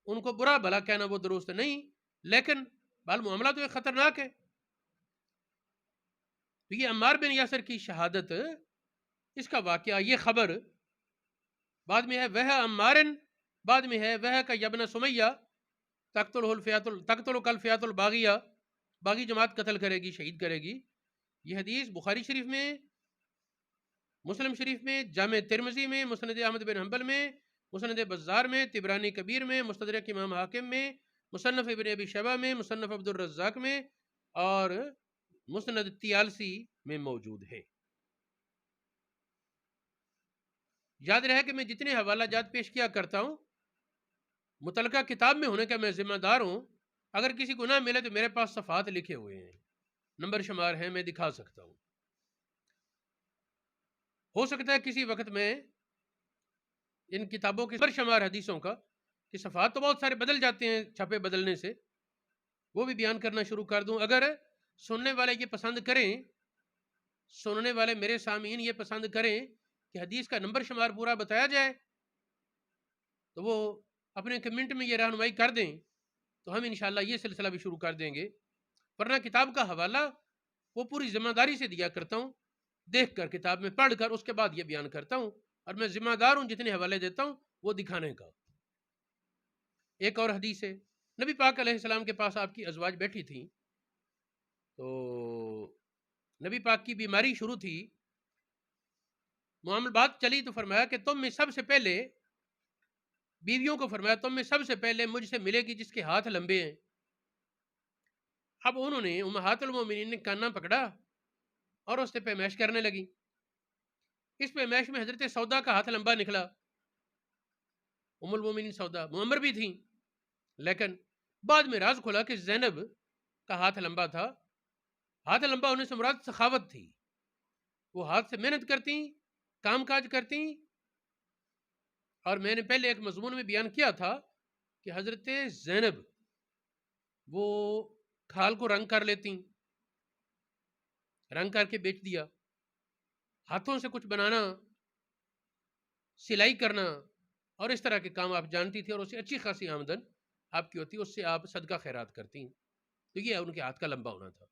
ان کو برا بھلا کہنا وہ درست نہیں، لیکن بال معاملہ تو ایک خطرناک ہے۔ تو یہ عمار بن یاسر کی شہادت، اس کا واقعہ، یہ خبر بعد میں ہے وہ عمارن، بعد میں ہے وہ کا یبن سمیہ تقتل کل فیات الباغیہ، باغی جماعت قتل کرے گی، شہید کرے گی۔ یہ حدیث بخاری شریف میں، مسلم شریف میں، جامع ترمذی میں، مسند احمد بن حنبل میں، مسند بزار میں، طبرانی کبیر میں، مستدرک امام حاکم میں، مصنف ابن ابی شیبہ میں، مصنف عبد الرزاق میں، اور مسند طیالسی میں موجود ہے۔ یاد رہے کہ میں جتنے حوالہ جات پیش کیا کرتا ہوں متعلقہ کتاب میں ہونے کا میں ذمہ دار ہوں، اگر کسی کو نہ ملے تو میرے پاس صفحات لکھے ہوئے ہیں، نمبر شمار ہیں، میں دکھا سکتا ہوں۔ ہو سکتا ہے کسی وقت میں ان کتابوں کے نمبر شمار حدیثوں کا، کہ صفحات تو بہت سارے بدل جاتے ہیں چھپے بدلنے سے، وہ بھی بیان کرنا شروع کر دوں۔ اگر سننے والے یہ پسند کریں، سننے والے میرے سامعین یہ پسند کریں کہ حدیث کا نمبر شمار پورا بتایا جائے، تو وہ اپنے کمنٹ میں یہ رہنمائی کر دیں، تو ہم انشاءاللہ یہ سلسلہ بھی شروع کر دیں گے۔ ورنہ کتاب کا حوالہ وہ پوری ذمہ داری سے دیا کرتا ہوں، دیکھ کر کتاب میں پڑھ کر اس کے بعد یہ بیان کرتا ہوں، اور میں ذمہ دار ہوں جتنے حوالے دیتا ہوں وہ دکھانے کا۔ ایک اور حدیث ہے، نبی پاک علیہ السلام کے پاس آپ کی ازواج بیٹھی تھیں، تو نبی پاک کی بیماری شروع تھی، معاملہ بات چلی تو فرمایا کہ تم میں سب سے پہلے، بیویوں کو فرمایا تم میں سب سے پہلے مجھ سے ملے گی جس کے ہاتھ لمبے ہیں۔ اب انہوں نے امہات المومنین نے کانا پکڑا اور اس سے پیمائش کرنے لگی۔ اس پہ میش میں حضرت سودا کا ہاتھ لمبا نکلا، ام المومنین سودا معمر بھی تھیں، لیکن بعد میں راز کھلا کہ زینب کا ہاتھ لمبا تھا۔ ہاتھ لمبا ہونے سے مراد سخاوت تھی، وہ ہاتھ سے محنت کرتی، کام کاج کرتی۔ اور میں نے پہلے ایک مضمون میں بیان کیا تھا کہ حضرت زینب وہ کھال کو رنگ کر لیتی، رنگ کر کے بیچ دیا، ہاتھوں سے کچھ بنانا، سلائی کرنا اور اس طرح کے کام آپ جانتی تھی، اور اسے اچھی خاصی آمدن آپ کی ہوتی، اس سے آپ صدقہ خیرات کرتی، تو یہ ان کے ہاتھ کا لمبا ہونا تھا۔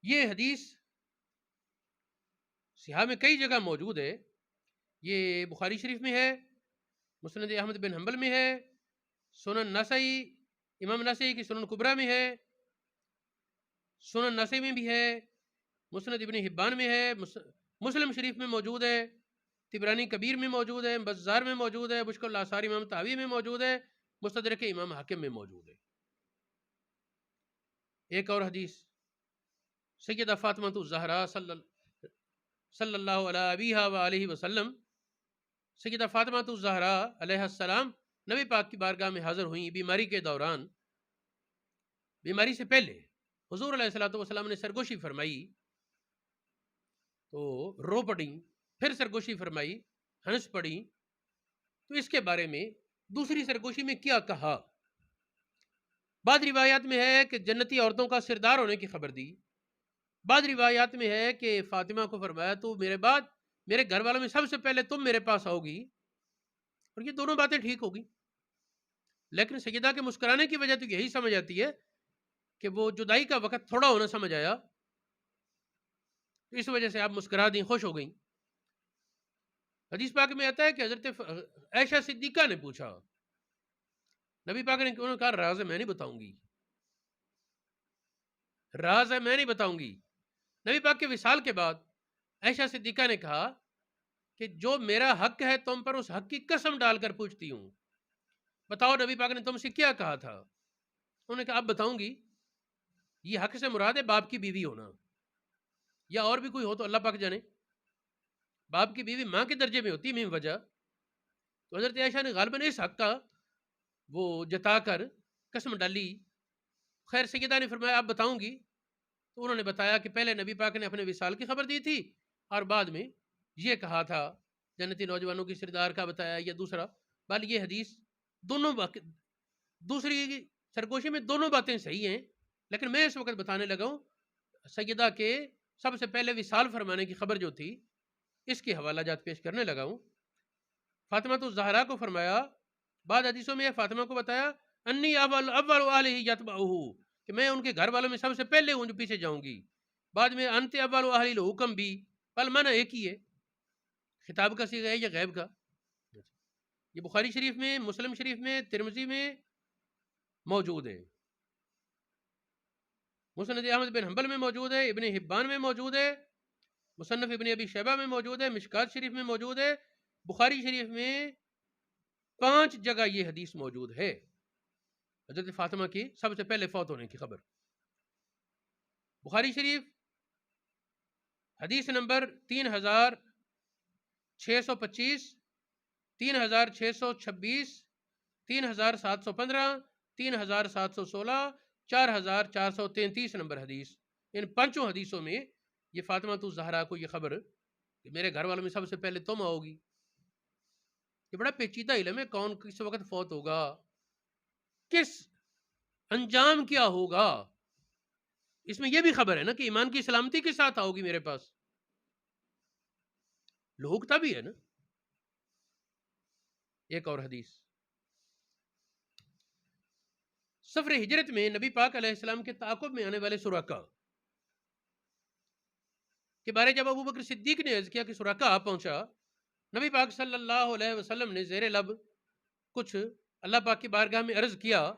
یہ حدیث صحیح میں کئی جگہ موجود ہے، یہ بخاری شریف میں ہے، مسند احمد بن حنبل میں ہے، سنن نسائی، امام نسائی کی سنن کبریٰ میں ہے، سنن نسائی میں بھی ہے، مسند ابن حبان میں ہے، مسلم شریف میں موجود ہے، طبرانی کبیر میں موجود ہے، بزار میں موجود ہے، مشکل الاثار امام طحاوی میں موجود ہے، مستدرک امام حاکم میں موجود ہے۔ ایک اور حدیث، سیدہ فاطمہ الزہرا صلی اللہ علیہ وآلہ وسلم، سیدہ فاطمہ الزہرا علیہ السلام نبی پاک کی بارگاہ میں حاضر ہوئیں بیماری کے دوران۔ بیماری سے پہلے حضور علیہ الصلوۃ والسلام نے سرگوشی فرمائی تو رو پڑی، پھر سرگوشی فرمائی، ہنس پڑی۔ تو اس کے بارے میں دوسری سرگوشی میں کیا کہا؟ بعض روایات میں ہے کہ جنتی عورتوں کا سردار ہونے کی خبر دی، بعض روایات میں ہے کہ فاطمہ کو فرمایا تو میرے بعد میرے گھر والوں میں سب سے پہلے تم میرے پاس آؤ گی، اور یہ دونوں باتیں ٹھیک ہوگی، لیکن سیدہ کے مسکرانے کی وجہ تو یہی سمجھ آتی ہے کہ وہ جدائی کا وقت تھوڑا ہونا سمجھ آیا، تو اس وجہ سے آپ مسکرا دیں، خوش ہو گئیں۔ حدیث پاک میں آتا ہے کہ حضرت عائشہ صدیقہ نے پوچھا، نبی پاک نے انہوں نے کہا راز ہے میں نہیں بتاؤں گی، راز ہے میں نہیں بتاؤں گی۔ نبی پاک کے وصال کے بعد عائشہ صدیقہ نے کہا کہ جو میرا حق ہے تم پر، اس حق کی قسم ڈال کر پوچھتی ہوں، بتاؤ نبی پاک نے تم سے کیا کہا تھا؟ انہوں نے کہا اب بتاؤں گی، یہ حق سے مراد ہے باپ کی بیوی ہونا، یا اور بھی کوئی ہو تو اللہ پاک جانے، باپ کی بیوی ماں کے درجے میں ہوتی ہے میم وجہ، تو حضرت عائشہ نے غالباً اس حق کا وہ جتا کر قسم ڈالی۔ خیر سیدہ نے فرمایا اب بتاؤں گی، تو انہوں نے بتایا کہ پہلے نبی پاک نے اپنے وصال کی خبر دی تھی، اور بعد میں یہ کہا تھا جنتی نوجوانوں کی سردار کا بتایا، یا دوسرا بل یہ حدیث دونوں دوسری سرگوشی میں دونوں باتیں صحیح ہیں، لیکن میں اس وقت بتانے لگا ہوں سیدہ کے سب سے پہلے وصال فرمانے کی خبر جو تھی، اس کے حوالہ جات پیش کرنے لگا ہوں۔ فاطمہ الزہرا کو فرمایا، بعد حدیثوں میں فاطمہ کو بتایا انی اول اہلہ یتبعہ، کہ میں ان کے گھر والوں میں سب سے پہلے ہوں جو پیچھے جاؤں گی، بعد میں انت اول اہل الحکم بھی، بل معنی ایک ہی ہے، خطاب کا صیغہ ہے یا غیب کا؟ یہ بخاری شریف میں، مسلم شریف میں، ترمذی میں موجود ہے، مسند احمد بن حنبل میں موجود ہے، ابن حبان میں موجود ہے، مصنف ابن ابی شیبہ میں موجود ہے، مشکات شریف میں موجود ہے، بخاری شریف میں 5 جگہ یہ حدیث موجود ہے، حضرت فاطمہ کی سب سے پہلے فوت ہونے کی خبر۔ بخاری شریف حدیث نمبر 3625، 3626، 3715، 3716، 4433 نمبر حدیث، ان 5 حدیثوں میں یہ فاطمہ الزہرا کو یہ خبر کہ میرے گھر والوں میں سب سے پہلے تم آؤ گی۔ یہ بڑا پیچیدہ علم ہے، کون کس وقت فوت ہوگا، کس انجام کیا ہوگا، اس میں یہ بھی خبر ہے نا کہ ایمان کی سلامتی کے ساتھ آؤ گی میرے پاس، لوگتا بھی ہے نا۔ ایک اور حدیث، سفر ہجرت میں نبی پاک علیہ السلام کے تعاقب میں آنے والے سراقہ کے بارے جب ابو بکر صدیق نے عرض کیا کہ سراقہ آ پہنچا، نبی پاک صلی اللہ علیہ وسلم نے زیر لب کچھ اللہ پاک کی بارگاہ میں عرض کیا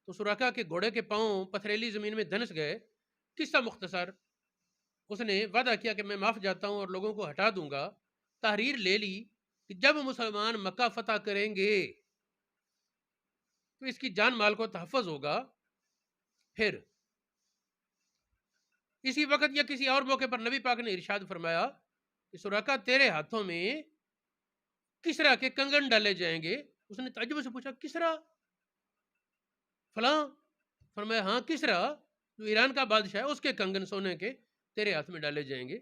تو سراقہ کے گھوڑے کے پاؤں پتھریلی زمین میں دھنس گئے۔ قصہ مختصر، اس نے وعدہ کیا کہ میں معاف جاتا ہوں اور لوگوں کو ہٹا دوں گا، تحریر لے لی کہ جب مسلمان مکہ فتح کریں گے تو اس کی جان مال کو تحفظ ہوگا، پھر اسی وقت یا کسی اور موقع پر نبی پاک نے ارشاد فرمایا کہ سراقہ تیرے ہاتھوں میں کسرا کے کنگن ڈالے جائیں گے. اس نے تعجب سے پوچھا کسرا فلاں؟ فرمایا ہاں کسرا جو ایران کا بادشاہ ہے اس کے کنگن سونے کے تیرے ہاتھ میں ڈالے جائیں گے.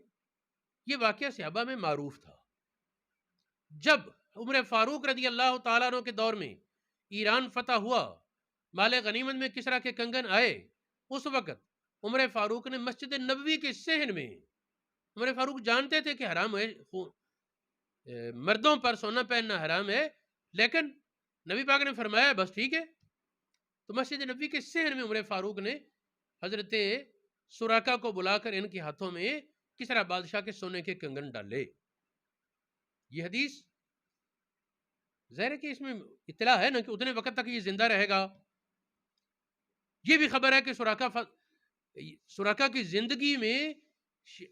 یہ واقعہ صحابہ میں معروف تھا. جب عمر فاروق رضی اللہ تعالیٰ عنہ کے دور میں ایران فتح ہوا، مال غنیمت میں کسرا کے کنگن آئے، اس وقت عمر فاروق نے مسجد نبوی کے صحن میں، عمر فاروق جانتے تھے کہ حرام ہے، مردوں پر سونا پہننا حرام ہے، لیکن نبی پاک نے فرمایا بس ٹھیک ہے. تو مسجد نبوی کے صحن میں عمر فاروق نے حضرت سراقہ کو بلا کر ان کے ہاتھوں میں کسرا بادشاہ کے سونے کے کنگن ڈالے. یہ حدیث ظاہر ہے کہ اس میں اطلاع ہے نا کہ اتنے وقت تک یہ زندہ رہے گا. یہ بھی خبر ہے کہ سراقہ کی زندگی میں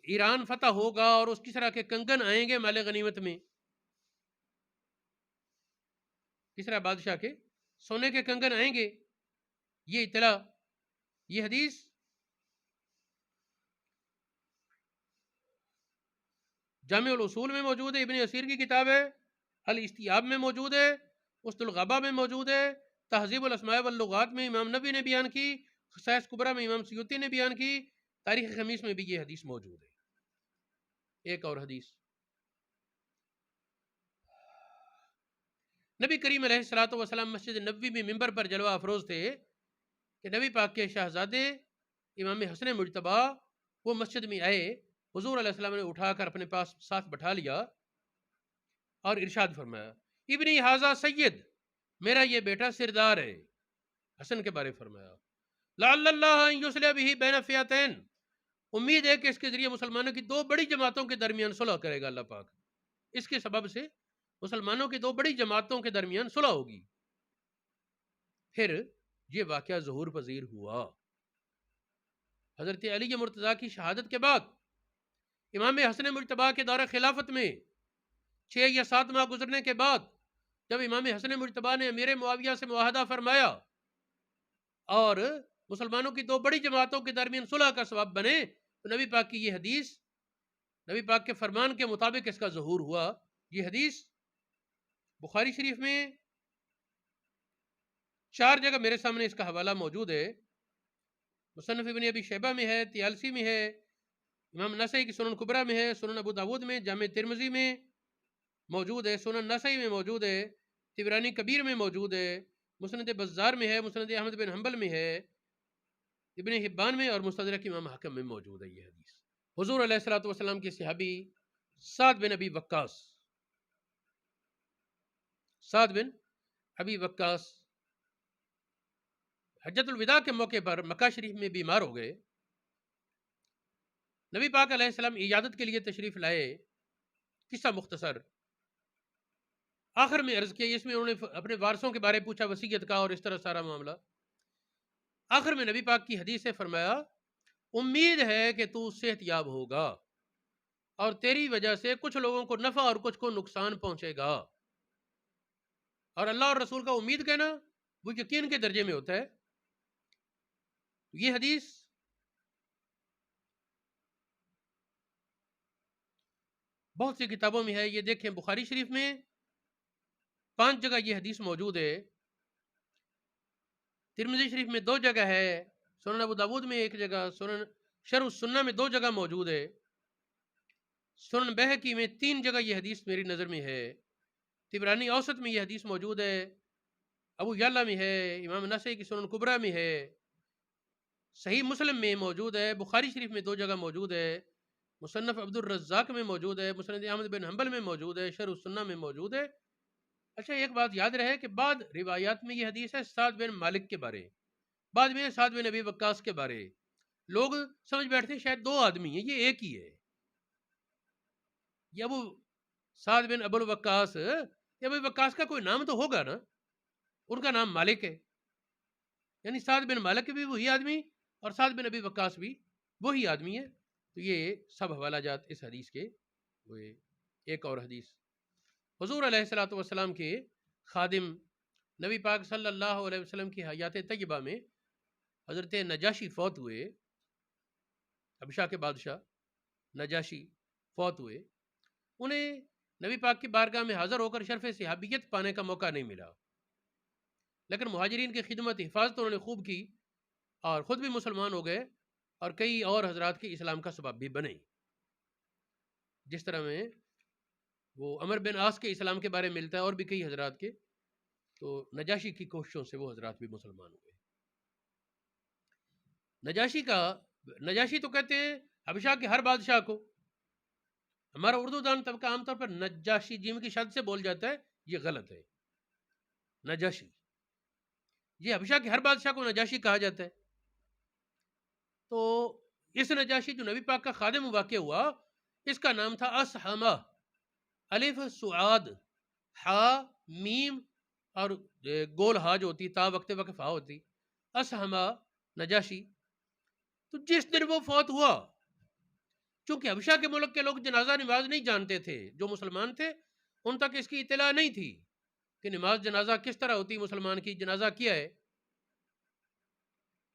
ایران فتح ہوگا اور اس کسرا کے کنگن آئیں گے مال غنیمت میں، کسرا بادشاہ کے سونے کے کنگن آئیں گے. یہ اطلاع، یہ حدیث جامع الاصول میں موجود ہے، ابن اسیر کی کتاب ہے، الاستیاب میں موجود ہے، اسد الغابہ میں موجود ہے، تہذیب الاسماء واللغات میں امام نبی نے بیان کی، خصائص کبریٰ میں امام سیوطی نے بیان کی، تاریخ خمیس میں بھی یہ حدیث موجود ہے. ایک اور حدیث، نبی کریم علیہ الصلوۃ والسلام مسجد نبوی میں ممبر پر جلوہ افروز تھے کہ نبی پاک کے شہزادے امام حسن مجتبیٰ وہ مسجد میں آئے. حضور علیہ السلام نے اٹھا کر اپنے پاس ساتھ بٹھا لیا اور ارشاد فرمایا ابنی ھذا سید، میرا یہ بیٹا سردار ہے. حسن کے بارے فرمایا لعل اللہ ان یصلح بہ بین فئتین، امید ہے کہ اس کے ذریعے مسلمانوں کی دو بڑی جماعتوں کے درمیان صلح کرے گا اللہ پاک. اس کے سبب سے مسلمانوں کی دو بڑی جماعتوں کے درمیان صلح ہوگی. پھر یہ واقعہ ظہور پذیر ہوا. حضرت علی مرتضیٰ کی شہادت کے بعد امام حسن مجتبیٰ کے دور خلافت میں 6 یا 7 ماہ گزرنے کے بعد جب امام حسن مجتبیٰ نے امیر معاویہ سے معاہدہ فرمایا اور مسلمانوں کی دو بڑی جماعتوں کے درمیان صلح کا سبب بنے، تو نبی پاک کی یہ حدیث، نبی پاک کے فرمان کے مطابق اس کا ظہور ہوا. یہ حدیث بخاری شریف میں 4 جگہ میرے سامنے اس کا حوالہ موجود ہے. مصنف ابن ابی شیبہ میں ہے، طیالسی میں ہے، امام نسائی کی سنن کبریٰ میں ہے، سنن ابو داود میں، جامع ترمذی میں موجود ہے، سنن نسائی میں موجود ہے، طبرانی کبیر میں موجود ہے، مسند بزار میں ہے، مسند احمد بن حنبل میں ہے، ابن حبان میں اور مستدرک امام حاکم میں موجود ہے. یہ حدیث حضور علیہ الصلوۃ والسلام کے صحابی سعد بن ابی وقاص، سعد بن ابی وقاص حجۃ الوداع کے موقع پر مکہ شریف میں بیمار ہو گئے. نبی پاک علیہ السلام عیادت کے لیے تشریف لائے. قصہ مختصر، آخر میں عرض کیا، اس میں انہوں نے اپنے وارثوں کے بارے پوچھا، وصیت کا اور اس طرح سارا معاملہ. آخر میں نبی پاک کی حدیث سے فرمایا امید ہے کہ تو صحت یاب ہوگا اور تیری وجہ سے کچھ لوگوں کو نفع اور کچھ کو نقصان پہنچے گا. اور اللہ اور رسول کا امید کہنا وہ یقین کے درجے میں ہوتا ہے. یہ حدیث بہت سی کتابوں میں ہے. یہ دیکھیں بخاری شریف میں 5 جگہ یہ حدیث موجود ہے، ترمذی شریف میں 2 جگہ ہے، سنن ابو داود میں 1 جگہ، سنن شرح السنہ میں 2 جگہ موجود ہے، سنن بہقی میں 3 جگہ یہ حدیث میری نظر میں ہے، طبرانی اوسط میں یہ حدیث موجود ہے، ابو یعلا میں ہے، امام نسائی کی سنن کبریٰ میں ہے، صحیح مسلم میں موجود ہے، بخاری شریف میں 2 جگہ موجود ہے، مصنف عبد الرزاق میں موجود ہے، مسند احمد بن حنبل میں موجود ہے، شرح السنہ میں موجود ہے. اچھا ایک بات یاد رہے کہ بعد روایات میں یہ حدیث ہے سعد بن مالک کے بارے، بعد میں سعد بن ابی وقاص کے بارے. لوگ سمجھ بیٹھتے ہیں شاید 2 آدمی ہیں، یہ ایک ہی ہے. یہ ابو سعد بن ابو الوقاص، یہ ابو وقاص کا کوئی نام تو ہوگا نا، ان کا نام مالک ہے، یعنی سعد بن مالک بھی وہی آدمی اور سعد بن ابی وقاص بھی وہی آدمی ہے. تو یہ سب حوالہ جات اس حدیث کے ہوئے. ایک اور حدیث، حضور علیہ الصلوۃ والسلام کے خادم نبی پاک صلی اللہ علیہ وسلم کی حیات طیبہ میں حضرت نجاشی فوت ہوئے، حبشہ کے بادشاہ نجاشی فوت ہوئے. انہیں نبی پاک کی بارگاہ میں حاضر ہو کر شرف صحابیت پانے کا موقع نہیں ملا، لیکن مہاجرین کی خدمت حفاظت انہوں نے خوب کی اور خود بھی مسلمان ہو گئے اور کئی اور حضرات کے اسلام کا سبب بھی بنے. جس طرح میں وہ عمر بن عاص کے اسلام کے بارے میں ملتا ہے اور بھی کئی حضرات کے، تو نجاشی کی کوششوں سے وہ حضرات بھی مسلمان ہو گئے. نجاشی تو کہتے ہیں حبشہ کے ہر بادشاہ کو. ہمارا اردو دان طبقہ عام طور پر نجاشی جیم کی شد سے بول جاتا ہے، یہ غلط ہے. نجاشی یہ حبشہ کے ہر بادشاہ کو نجاشی کہا جاتا ہے. تو اس نجاشی جو نبی پاک کا خادم واقع ہوا، اس کا نام تھا اسحمہ، الف سعاد ہا میم اور گول ہا جو ہوتی، تا وقت وقف ہا ہوتی، اسحمہ نجاشی. تو جس دن وہ فوت ہوا، چونکہ حبشہ کے ملک کے لوگ جنازہ نماز نہیں جانتے تھے، جو مسلمان تھے ان تک اس کی اطلاع نہیں تھی کہ نماز جنازہ کس طرح ہوتی، مسلمان کی جنازہ کیا ہے.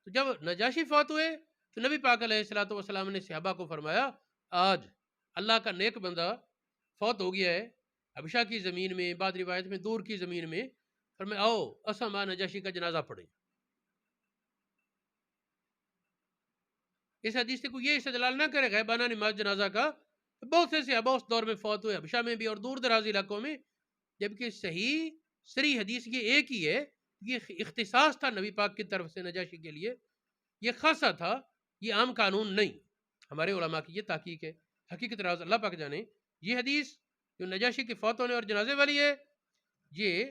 تو جب نجاشی فوت ہوئے تو نبی پاک علیہ الصلوۃ والسلام نے صحابہ کو فرمایا، آج اللہ کا نیک بندہ فوت ہو گیا ہے حبشہ کی زمین میں، بعض روایت میں دور کی زمین میں، فرمایا آؤ اسحمہ نجاشی کا جنازہ پڑھیں. اس حدیث سے کوئی یہ استدلال نہ کرے غیبانہ نماز جنازہ کا. بہت سے صحابہ اس دور میں فوت ہوئے، حبشہ میں بھی اور دور دراز علاقوں میں، جبکہ صحیح صریح حدیث یہ ایک ہی ہے. یہ اختصاص تھا نبی پاک کی طرف سے نجاشی کے لیے، یہ خاصا تھا، یہ عام قانون نہیں. ہمارے علماء کی یہ تحقیق ہے، حقیقت راز اللہ پاک جانے. یہ حدیث جو نجاشی کے فوت ہونے اور جنازے والی ہے، یہ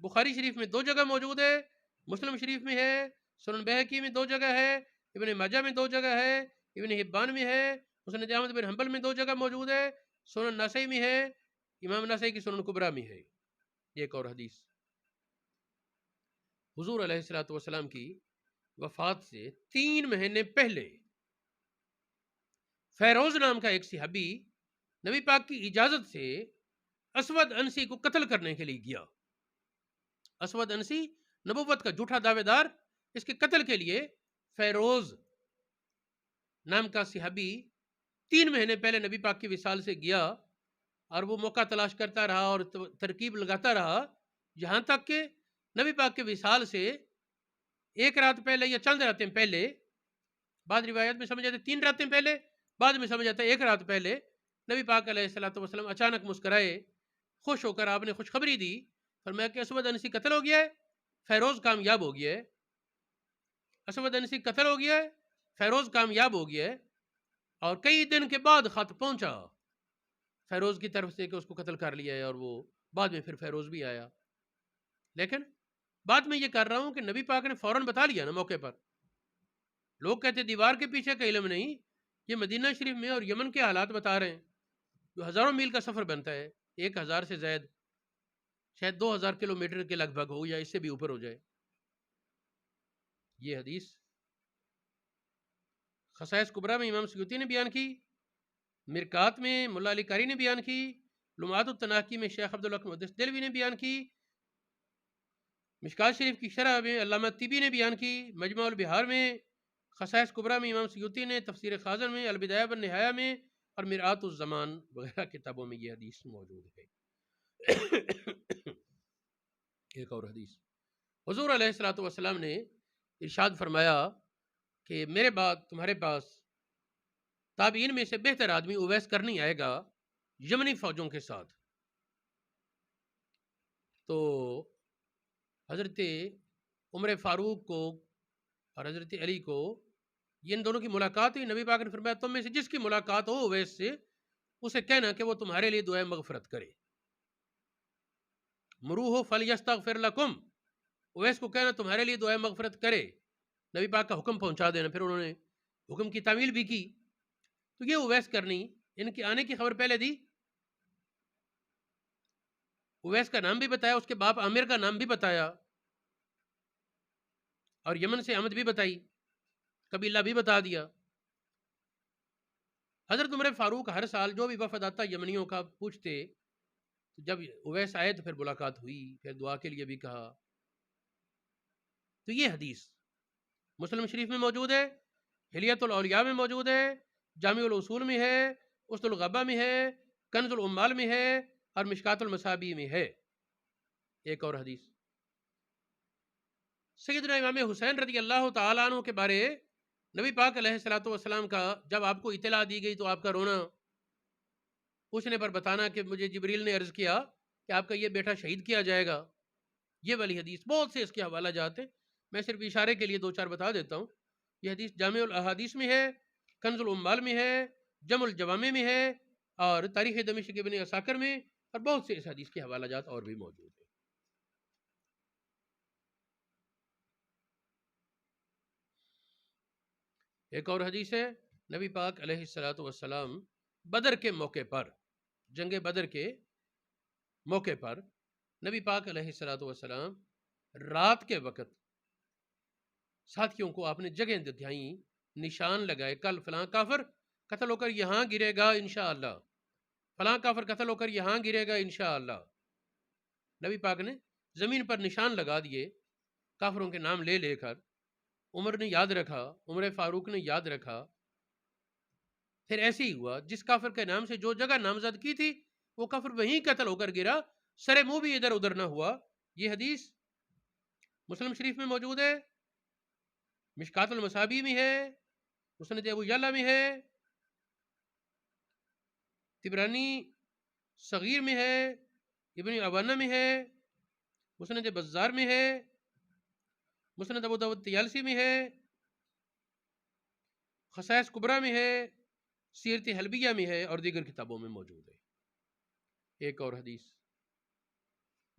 بخاری شریف میں 2 جگہ موجود ہے، مسلم شریف میں ہے، سنن بہقی میں 2 جگہ ہے، ابن ماجہ میں 2 جگہ ہے، ابن حبان میں ہے، مسند احمد بن حنبل میں 2 جگہ موجود ہے، سنن نسائی میں ہے، امام نسائی کی سنن کبریٰ میں ہے. ایک اور حدیث، حضور علیہ الصلوۃ والسلام کی وفات سے 3 مہینے پہلے فیروز نام کا ایک صحابی نبی پاک کی اجازت سے اسود انسی کو قتل کرنے کے لیے گیا. اسود انسی نبوت کا جھوٹا دعوے دار، اس کے قتل کے لیے فیروز نام کا صحابی 3 مہینے پہلے نبی پاک کی وصال سے گیا اور وہ موقع تلاش کرتا رہا اور ترکیب لگاتا رہا، یہاں تک کہ نبی پاک کے وصال سے 1 رات پہلے یا چند راتیں پہلے، بعض روایت میں سمجھ جاتے 3 راتیں پہلے، بعد میں سمجھ جاتا 1 رات پہلے، نبی پاک علیہ الصلوۃ والسلام اچانک مسکرائے، خوش ہو کر آپ نے خوشخبری دی، فرمایا کہ اسود انسی قتل ہو گیا ہے، فیروز کامیاب ہو گیا ہے. اسود انسی قتل ہو گیا ہے، فیروز کامیاب ہو گیا ہے. اور کئی دن کے بعد خط پہنچا فیروز کی طرف سے کہ اس کو قتل کر لیا ہے، اور وہ بعد میں پھر فیروز بھی آیا. لیکن بات میں یہ کر رہا ہوں کہ نبی پاک نے فوراً بتا لیا نا موقع پر. لوگ کہتے دیوار کے پیچھے کا علم نہیں، یہ مدینہ شریف میں اور یمن کے حالات بتا رہے ہیں، جو ہزاروں میل کا سفر بنتا ہے، 1000 سے زائد، شاید 2000 کلومیٹر کے لگ بھگ ہو یا اس سے بھی اوپر ہو جائے. یہ حدیث خصائص کبریٰ میں امام سیوطی نے بیان کی، مرکات میں ملا علی قاری نے بیان کی، لمعات التناقی میں شیخ عبدالحق محدث دہلوی نے بیان کی، مشکات شریف کی شرح میں علامہ طیبی نے بیان کی، مجمع البحار میں، خصائص کبریٰ میں امام سیوطی نے، تفسیر خازن میں، البدایہ والنہایہ میں اور مرآت الزمان وغیرہ کتابوں میں یہ حدیث موجود ہے. ایک اور حدیث، حضور علیہ الصلوۃ والسلام نے ارشاد فرمایا کہ میرے بعد تمہارے پاس تابعین میں سے بہتر آدمی اویس کرنی آئے گا یمنی فوجوں کے ساتھ. تو حضرت عمر فاروق کو اور حضرت علی کو ان دونوں کی ملاقات ہوئی. نبی پاک نے فرمایا تم میں سے جس کی ملاقات ہو اویس سے، اسے کہنا کہ وہ تمہارے لیے دعائے مغفرت کرے. مروہ فلیستغفر لکم، اویس کو کہنا تمہارے لیے دعائے مغفرت کرے. نبی پاک کا حکم پہنچا دینا. پھر انہوں نے حکم کی تعمیل بھی کی. تو یہ اویس کرنی، ان کے آنے کی خبر پہلے دی، اویس کا نام بھی بتایا، اس کے باپ عامر کا نام بھی بتایا، اور یمن سے آمد بھی بتائی، قبیلہ بھی بتا دیا. حضرت عمر فاروق ہر سال جو بھی وفد آتا یمنیوں کا پوچھتے، جب اویس آئے تو پھر ملاقات ہوئی، پھر دعا کے لیے بھی کہا. تو یہ حدیث مسلم شریف میں موجود ہے، حلیت الاولیاء میں موجود ہے، جامع الاصول میں ہے، اسد الغبا میں ہے، کنز العمال میں ہے اور مشکات المصابیح میں ہے۔ ایک اور حدیث سیدنا امام حسین رضی اللہ تعالیٰ عنہ کے بارے نبی پاک علیہ الصلوۃ والسلام کا جب آپ کو اطلاع دی گئی تو آپ کا رونا، پوچھنے پر بتانا کہ مجھے جبریل نے عرض کیا کہ آپ کا یہ بیٹا شہید کیا جائے گا۔ یہ والی حدیث، بہت سے اس کے حوالہ جات ہیں، میں صرف اشارے کے لیے دو چار بتا دیتا ہوں۔ یہ حدیث جامع الاحادیث میں ہے، کنز العمال میں ہے، جمع الجوامع میں ہے، اور تاریخ دمشق ابن عساکر میں، اور بہت سے اس حدیث کے حوالہ جات اور بھی موجود ہیں۔ ایک اور حدیث ہے، نبی پاک علیہ الصلوۃ والسلام بدر کے موقع پر، جنگ بدر کے موقع پر نبی پاک علیہ الصلوۃ والسلام رات کے وقت ساتھیوں کو آپ نے جگہ دکھائیں، نشان لگائے، کل فلاں کافر قتل ہو کر یہاں گرے گا انشاءاللہ، فلاں کافر قتل ہو کر یہاں گرے گا انشاءاللہ۔ نبی پاک نے زمین پر نشان لگا دیے کافروں کے نام لے لے کر، عمر نے یاد رکھا، عمر فاروق نے یاد رکھا، پھر ایسے ہی ہوا جس کافر کے نام سے جو جگہ نامزد کی تھی وہ کافر وہیں قتل ہو کر گرا، سر منہ بھی ادھر ادھر نہ ہوا۔ یہ حدیث مسلم شریف میں موجود ہے، مشکات المصابیح میں ہے، مسند ابو یعلا میں ہے، طبرانی صغیر میں ہے، ابن عوانہ میں ہے، مسند بزار میں ہے، مسند ابو داؤد طیالسی میں ہے، خصائص کبریٰ میں ہے، سیرت حلبیہ میں ہے، اور دیگر کتابوں میں موجود ہے۔ ایک اور حدیث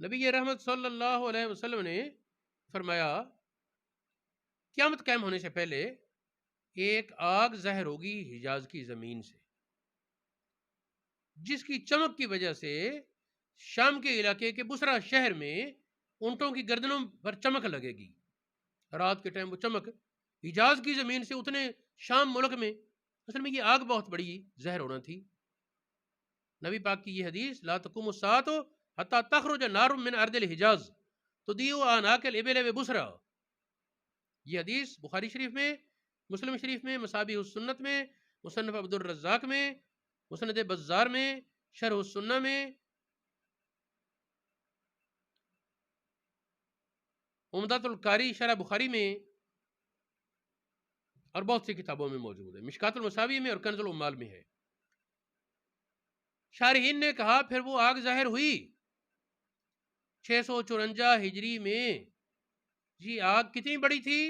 نبی رحمت صلی اللہ علیہ وسلم نے فرمایا قیامت قائم ہونے سے پہلے ایک آگ ظاہر ہوگی حجاز کی زمین سے، جس کی چمک کی وجہ سے شام کے علاقے کے بسرا شہر میں اونٹوں کی گردنوں پر چمک لگے گی۔ رات کے ٹائم وہ چمک حجاز کی زمین سے اتنے شام ملک میں، اصل میں یہ آگ بہت بڑی زہر ہونا تھی۔ نبی پاک کی یہ حدیث لا تقوم الساعۃ حتی تخرج نار من ارض الحجاز تضیء اعناق الابل وبصرہ۔ یہ حدیث بخاری شریف میں، مسلم شریف میں، مصابیح السنت میں، مصنف عبد الرزاق میں، مسند بزار میں، شرح السنہ میں، عمدۃ القاری شرح بخاری میں، اور بہت سی کتابوں میں موجود ہے، مشکات المصابیح میں اور کنز العمال میں ہے۔ شارحین نے کہا پھر وہ آگ ظاہر ہوئی 654 ہجری میں۔ یہ آگ کتنی بڑی تھی؟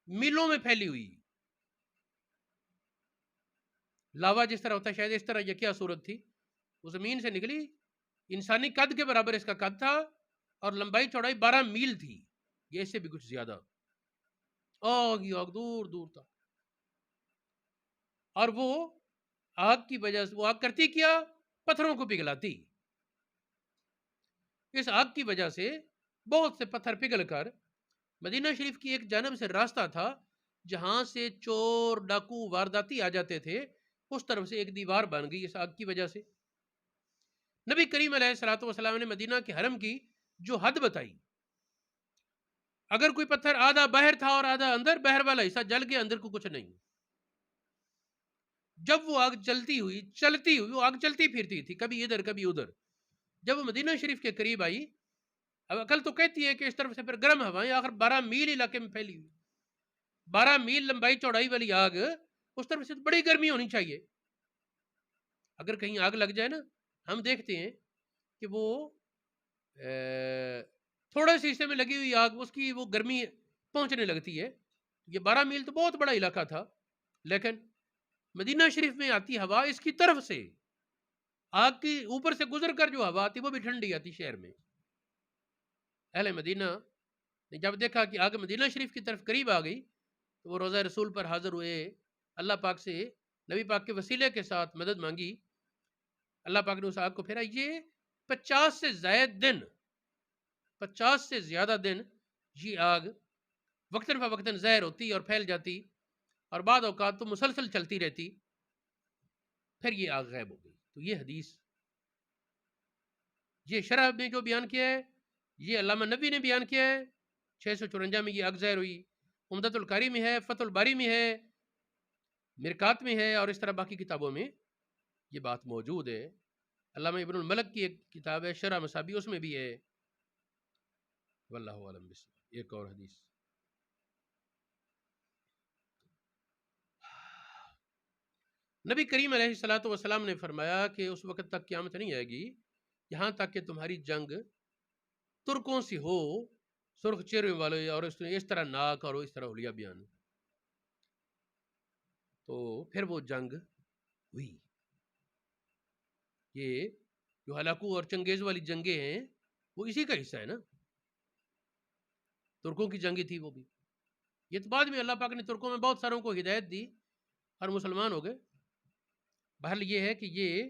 میلوں میں پھیلی ہوئی، لاوا جس طرح ہوتا ہے شاید اس طرح یہ کیا صورت تھی، وہ زمین سے نکلی، انسانی قد کے برابر اس کا قد تھا، اور لمبائی چوڑائی 12 میل تھی، یہ اس سے بھی کچھ زیادہ۔ آگ ہی آگ دور دور تھا، اور وہ آگ کی وجہ سے وہ آگ کرتی کیا؟ پتھروں کو پگھلاتی۔ اس آگ کی وجہ سے بہت سے پتھر پگھل کر مدینہ شریف کی ایک جانب سے راستہ تھا جہاں سے چور ڈاکو وارداتی آ جاتے تھے، اس طرف سے ایک دیوار بن گئی اس آگ کی وجہ سے۔ نبی کریم علیہ الصلوۃ والسلام نے مدینہ کے حرم کی جو حد بتائی، اگر کوئی پتھر آدھا باہر تھا اور آدھا اندر، باہر والا حصہ جل گیا، اندر کو کچھ نہیں۔ جب وہ آگ چلتی ہوئی وہ آگ چلتی پھرتی تھی، کبھی ادھر کبھی ادھر، جب وہ مدینہ شریف کے قریب آئی، اب عقل تو کہتی ہے کہ اس طرف سے پھر گرم ہوائیں، آخر 12 میل علاقے میں پھیلی ہوئی، 12 میل لمبائی چوڑائی والی آگ، اس طرف سے بڑی گرمی ہونی چاہیے۔ اگر کہیں آگ لگ جائے نا، ہم دیکھتے ہیں کہ وہ تھوڑے سے حصے میں لگی ہوئی آگ، اس کی وہ گرمی پہنچنے لگتی ہے۔ یہ 12 میل تو بہت بڑا علاقہ تھا، لیکن مدینہ شریف میں آتی ہوا اس کی طرف سے، آگ کی اوپر سے گزر کر جو ہوا آتی وہ بھی ٹھنڈی آتی شہر میں۔ اہل مدینہ نے جب دیکھا کہ آگ مدینہ شریف کی طرف قریب آ گئی تو وہ روضہ رسول پر حاضر ہوئے، اللہ پاک سے نبی پاک کے وسیلے کے ساتھ مدد مانگی۔ اللہ پاک نے اس آگ کو پھیرا۔ یہ 50 سے زائد دن، 50 سے زیادہ دن یہ آگ وقتاً فوقتاً ظاہر ہوتی اور پھیل جاتی، اور بعد اوقات تو مسلسل چلتی رہتی، پھر یہ آگ غائب ہو گئی۔ تو یہ حدیث، یہ شرح میں جو بیان کیا ہے، یہ علامہ نبوی نے بیان کیا ہے، 654 میں یہ آگ ظاہر ہوئی، عمدۃ القاری میں ہے، فتح الباری میں ہے، مرکات میں ہے، اور اس طرح باقی کتابوں میں یہ بات موجود ہے۔ علامہ ابن الملک کی ایک کتاب ہے شرح مصابی، اس میں بھی ہے۔ واللہ عالم بالصواب۔ ایک اور حدیث، نبی کریم علیہ الصلوۃ والسلام نے فرمایا کہ اس وقت تک قیامت نہیں آئے گی یہاں تک کہ تمہاری جنگ ترکوں سے ہو، سرخ چہرے والے، اور اس طرح ناک اور اس طرح حلیہ بیان۔ تو پھر وہ جنگ ہوئی۔ یہ جو ہلاکو اور چنگیز والی جنگیں ہیں وہ اسی کا حصہ ہے نا، ترکوں کی جنگیں تھی وہ بھی۔ یہ تو بعد میں اللہ پاک نے ترکوں میں بہت ساروں کو ہدایت دی اور مسلمان ہو گئے۔ بہرحال یہ ہے کہ یہ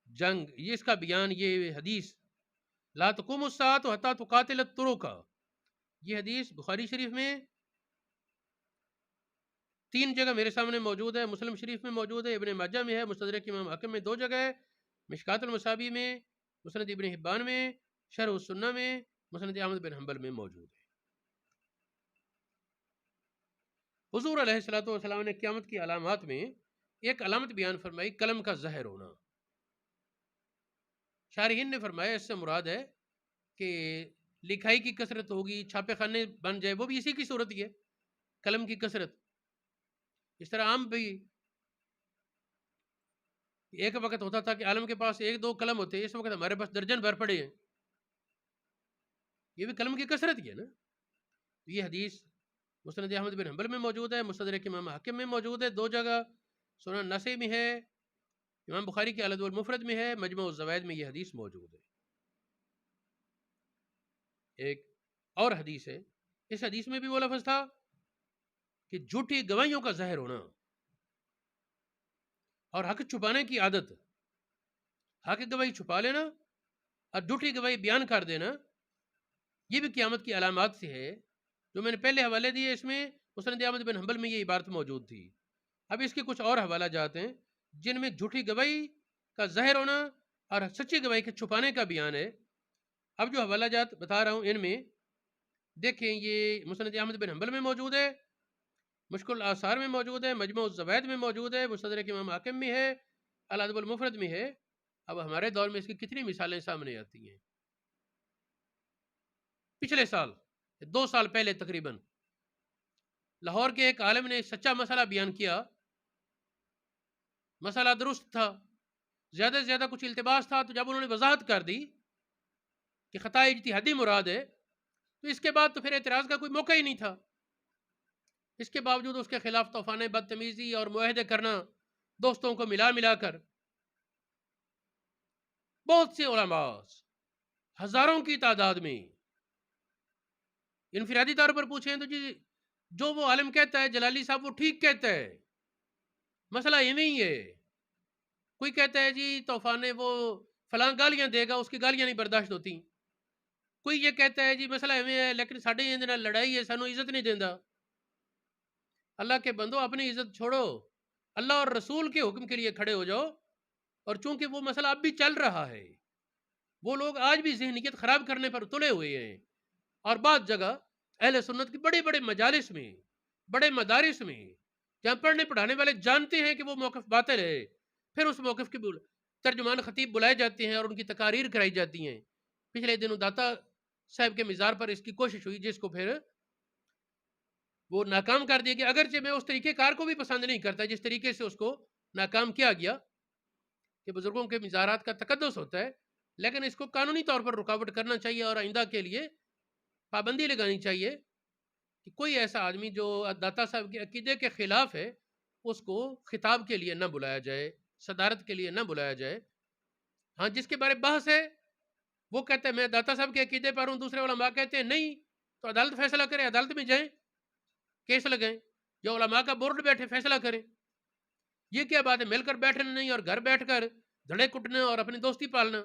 جنگ، یہ اس کا بیان، یہ حدیث لا تقوم الساعة حتى تقاتل الترک، یہ حدیث بخاری شریف میں 3 جگہ میرے سامنے موجود ہے، مسلم شریف میں موجود ہے، ابن ماجہ میں ہے، مستدرک امام حاکم میں 2 جگہ ہے، مشکات المصابی میں، مسند ابن حبان میں، شرح السنہ میں، مسند احمد بن حنبل میں موجود ہے۔ حضور علیہ الصلوۃ والسلام نے قیامت کی علامات میں ایک علامت بیان فرمائی، قلم کا ظاہر ہونا۔ شارحین نے فرمایا اس سے مراد ہے کہ لکھائی کی کثرت ہوگی، چھاپے خانے بن جائے، وہ بھی اسی کی صورت ہی ہے، قلم کی کثرت۔ اس طرح عام بھی ایک وقت ہوتا تھا کہ عالم کے پاس 1-2 قلم ہوتے، اس وقت ہمارے پاس درجن بھر پڑے ہیں، یہ بھی قلم کی کثرت ہی ہے نا۔ یہ حدیث مسند احمد بن حنبل میں موجود ہے، مستدرک امام حاکم میں موجود ہے 2 جگہ، سنن نسائی میں ہے، امام بخاری کے الادب المفرد میں ہے، مجموع الزوائد میں یہ حدیث موجود ہے۔ ایک اور حدیث ہے، اس حدیث میں بھی وہ لفظ تھا کہ جھوٹی گواہیوں کا ظاہر ہونا اور حق چھپانے کی عادت، حق گواہی چھپا لینا اور جھوٹی گواہی بیان کر دینا، یہ بھی قیامت کی علامات سے ہے۔ جو میں نے پہلے حوالے دیے اس میں مسند احمد بن حنبل میں یہ عبارت موجود تھی۔ اب اس کے کچھ اور حوالہ جات ہیں جن میں جھوٹی گواہی کا ظاہر ہونا اور سچی گواہی کے چھپانے کا بیان ہے۔ اب جو حوالہ جات بتا رہا ہوں ان میں دیکھیں، یہ مسند احمد بن حنبل میں موجود ہے، مشکل الآثار میں موجود ہے، مجموع الزوائد میں موجود ہے، مستدرک امام حاکم میں ہے، الادب المفرد میں ہے۔ اب ہمارے دور میں اس کی کتنی مثالیں سامنے آتی ہیں۔ پچھلے سال 2 سال پہلے تقریباً لاہور کے ایک عالم نے سچا مسئلہ بیان کیا، مسئلہ درست تھا، زیادہ سے زیادہ کچھ التباس تھا، تو جب انہوں نے وضاحت کر دی کہ خطا اجتہادی مراد ہے، تو اس کے بعد تو پھر اعتراض کا کوئی موقع ہی نہیں تھا۔ اس کے باوجود اس کے خلاف طوفان بدتمیزی اور معاہدے کرنا، دوستوں کو ملا کر، بہت سے علماء ہزاروں کی تعداد میں انفرادی طور پر پوچھیں تو جی جو وہ عالم کہتا ہے جلالی صاحب وہ ٹھیک کہتا ہے، مسئلہ یہ نہیں ہے۔ کوئی کہتا ہے جی طوفان وہ فلاں گالیاں دے گا، اس کی گالیاں نہیں برداشت ہوتی۔ کوئی یہ کہتا ہے جی مسئلہ ایویں ہے لیکن ساڈے یہ نال لڑائی ہے، سانو عزت نہیں دیندا۔ اللہ کے بندو اپنی عزت چھوڑو، اللہ اور رسول کے حکم کے لیے کھڑے ہو جاؤ۔ اور چونکہ وہ مسئلہ اب بھی چل رہا ہے، وہ لوگ آج بھی ذہنیت خراب کرنے پر تلے ہوئے ہیں، اور بعض جگہ اہل سنت کی بڑے بڑے مجالس میں، بڑے مدارس میں، جہاں پڑھنے پڑھانے والے جانتے ہیں کہ وہ موقف باطل ہے، پھر اس موقف کے ترجمان خطیب بلائے جاتے ہیں اور ان کی تقاریر کرائی جاتی ہیں۔ پچھلے دنوں داتا صاحب کے مزار پر اس کی کوشش ہوئی، جس کو پھر وہ ناکام کر دیا گیا، اگرچہ میں اس طریقہ کار کو بھی پسند نہیں کرتا جس طریقے سے اس کو ناکام کیا گیا، کہ بزرگوں کے مزارات کا تقدس ہوتا ہے، لیکن اس کو قانونی طور پر رکاوٹ کرنا چاہیے اور آئندہ کے لیے پابندی لگانی چاہیے کہ کوئی ایسا آدمی جو داتا صاحب کے عقیدے کے خلاف ہے اس کو خطاب کے لیے نہ بلایا جائے، صدارت کے لیے نہ بلایا جائے۔ ہاں جس کے بارے بحث ہے وہ کہتا ہے میں داتا صاحب کے عقیدے پر ہوں، دوسرے علماء کہتے ہیں نہیں، تو عدالت فیصلہ کرے، عدالت میں جائیں، کیس لگائیں، یا علماء کا بورڈ بیٹھے فیصلہ کریں۔ یہ کیا بات ہے مل کر بیٹھنا نہیں اور گھر بیٹھ کر دھڑے کٹنا اور اپنی دوستی پالنا۔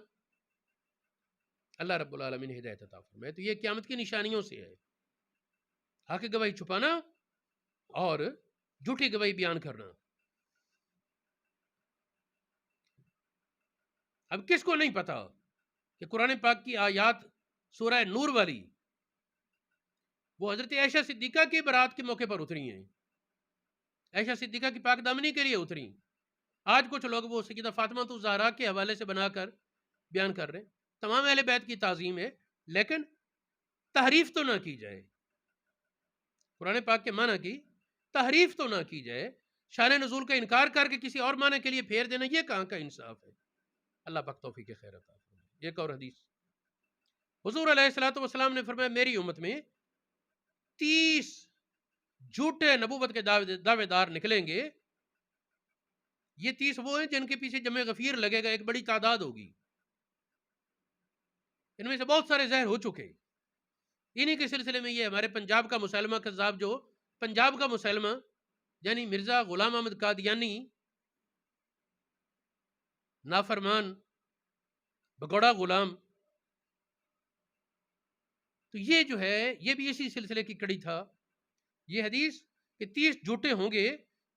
اللہ رب العالمین ہدایت عطا فرمائے۔ تو یہ قیامت کی نشانیوں سے ہے، حق گواہی چھپانا اور جھوٹی گواہی بیان کرنا۔ اب کس کو نہیں پتا کہ قرآن پاک کی آیات سورہ نور والی وہ حضرت عائشہ صدیقہ کی برات کے موقع پر اتری ہیں، عائشہ صدیقہ کی پاک دامنی کے لیے اتری، آج کچھ لوگ وہ سیدہ فاطمہ الزہرا کے حوالے سے بنا کر بیان کر رہے ہیں. تمام اہل بیت کی تعظیم ہے، لیکن تحریف تو نہ کی جائے، قرآن پاک کے معنی کی تحریف تو نہ کی جائے. شان نزول کا انکار کر کے کسی اور معنی کے لیے پھیر دینا، یہ کہاں کا انصاف ہے؟ اللہ پاک توفیق خیر عطا فرمائے. ایک اور حدیث، حضور علیہ الصلوۃ والسلام نے فرمایا میری امت میں 30 جھوٹے نبوت کے دعوے دار نکلیں گے. یہ 30 وہ ہیں جن کے پیچھے جمع غفیر لگے گا، ایک بڑی تعداد ہوگی. ان میں سے بہت سارے ظاہر ہو چکے. انہی کے سلسلے میں یہ ہمارے پنجاب کا مسلمہ کذاب، جو پنجاب کا مسلمہ یعنی مرزا غلام احمد قادیانی، نافرمان بگوڑا غلام، تو یہ جو ہے یہ بھی اسی سلسلے کی کڑی تھا. یہ حدیث کہ 30 جھوٹے ہوں گے،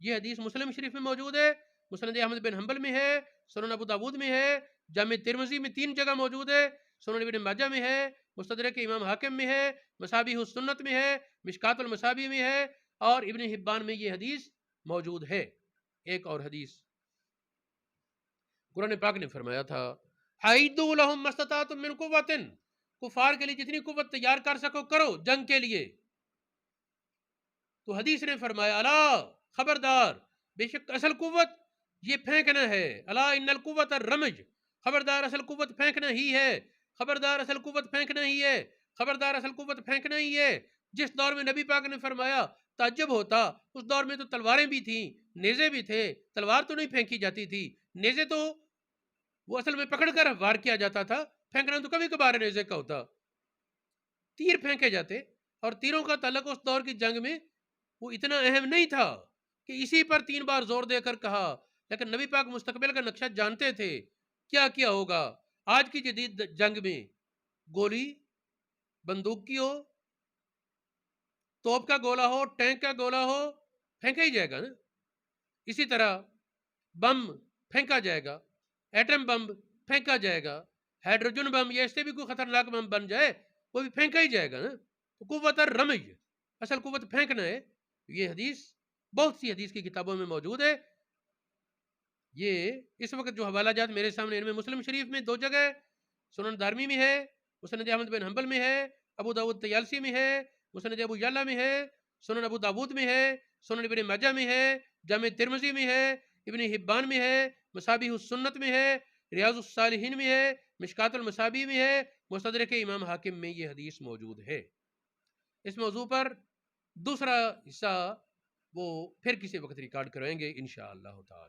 یہ حدیث مسلم شریف میں موجود ہے، مسند احمد بن حنبل میں ہے، سنن ابو داود میں ہے، جامع ترمذی میں 3 جگہ موجود ہے، سنن ابن ماجہ میں ہے، مستدرک امام حاکم میں ہے، مصابیح السنت میں ہے، مشکات المصابیح میں ہے، اور ابن حبان میں یہ حدیث موجود ہے. ایک اور حدیث، قرآن پاک نے فرمایا تھا حَيْدُوا لَهُمْ مَا اسْتَطَعْتُم مِّن قُوَّةٍ، کفار کے لیے جتنی قوت تیار کر سکو کرو جنگ کے لیے. تو حدیث نے فرمایا الا، خبردار، بے شک اصل قوت یہ پھینکنا ہے. الا ان القوت الرمج، خبردار اصل قوت پھینکنا ہی ہے، خبردار اصل قوت پھینکنا ہی ہے، خبردار اصل قوت پھینکنا ہی ہے. جس دور میں نبی پاک نے فرمایا تعجب ہوتا، اس دور میں تو تلواریں بھی تھیں، نیزے بھی تھے. تلوار تو نہیں پھینکی جاتی تھی، نیزے تو وہ اصل میں پکڑ کر وار کیا جاتا تھا، پھینکنا تو کبھی کبھار نیزے کا ہوتا. تیر پھینکے جاتے، اور تیروں کا تعلق اس دور کی جنگ میں وہ اتنا اہم نہیں تھا کہ اسی پر 3 بار زور دے کر کہا. لیکن نبی پاک مستقبل کا نقشہ جانتے تھے کیا ہوگا. آج کی جدید جنگ میں گولی، بندوق کی ہو، توپ کا گولہ ہو، ٹینک کا گولہ ہو، پھینکا ہی جائے گا نا. اسی طرح بم پھینکا جائے گا، ایٹم بم پھینکا جائے گا، ہائیڈروجن بم یا اس سے بھی کوئی خطرناک بم بن جائے وہ بھی پھینکا ہی جائے گا نا. تو قوت الرمج، اصل قوت پھینکنا ہے. یہ حدیث بہت سی حدیث کی کتابوں میں موجود ہے. یہ اس وقت جو حوالہ جات میرے سامنے، ان میں مسلم شریف میں 2 جگہ، سنن دارمی میں ہے، مسند احمد بن حنبل میں ہے، ابو داود طیالسی میں ہے، مسند ابو یعلا میں ہے، سنن ابو داود میں ہے، سنن ابن ماجہ میں ہے، جامع ترمذی میں ہے، ابن حبان میں ہے، مصابیح السنت میں ہے، ریاض الصالحین میں ہے، مشکات المصابیح میں ہے، مستدرک امام حاکم میں یہ حدیث موجود ہے. اس موضوع پر دوسرا حصہ وہ پھر کسی وقت ریکارڈ کروائیں گے انشاءاللہ تعالی.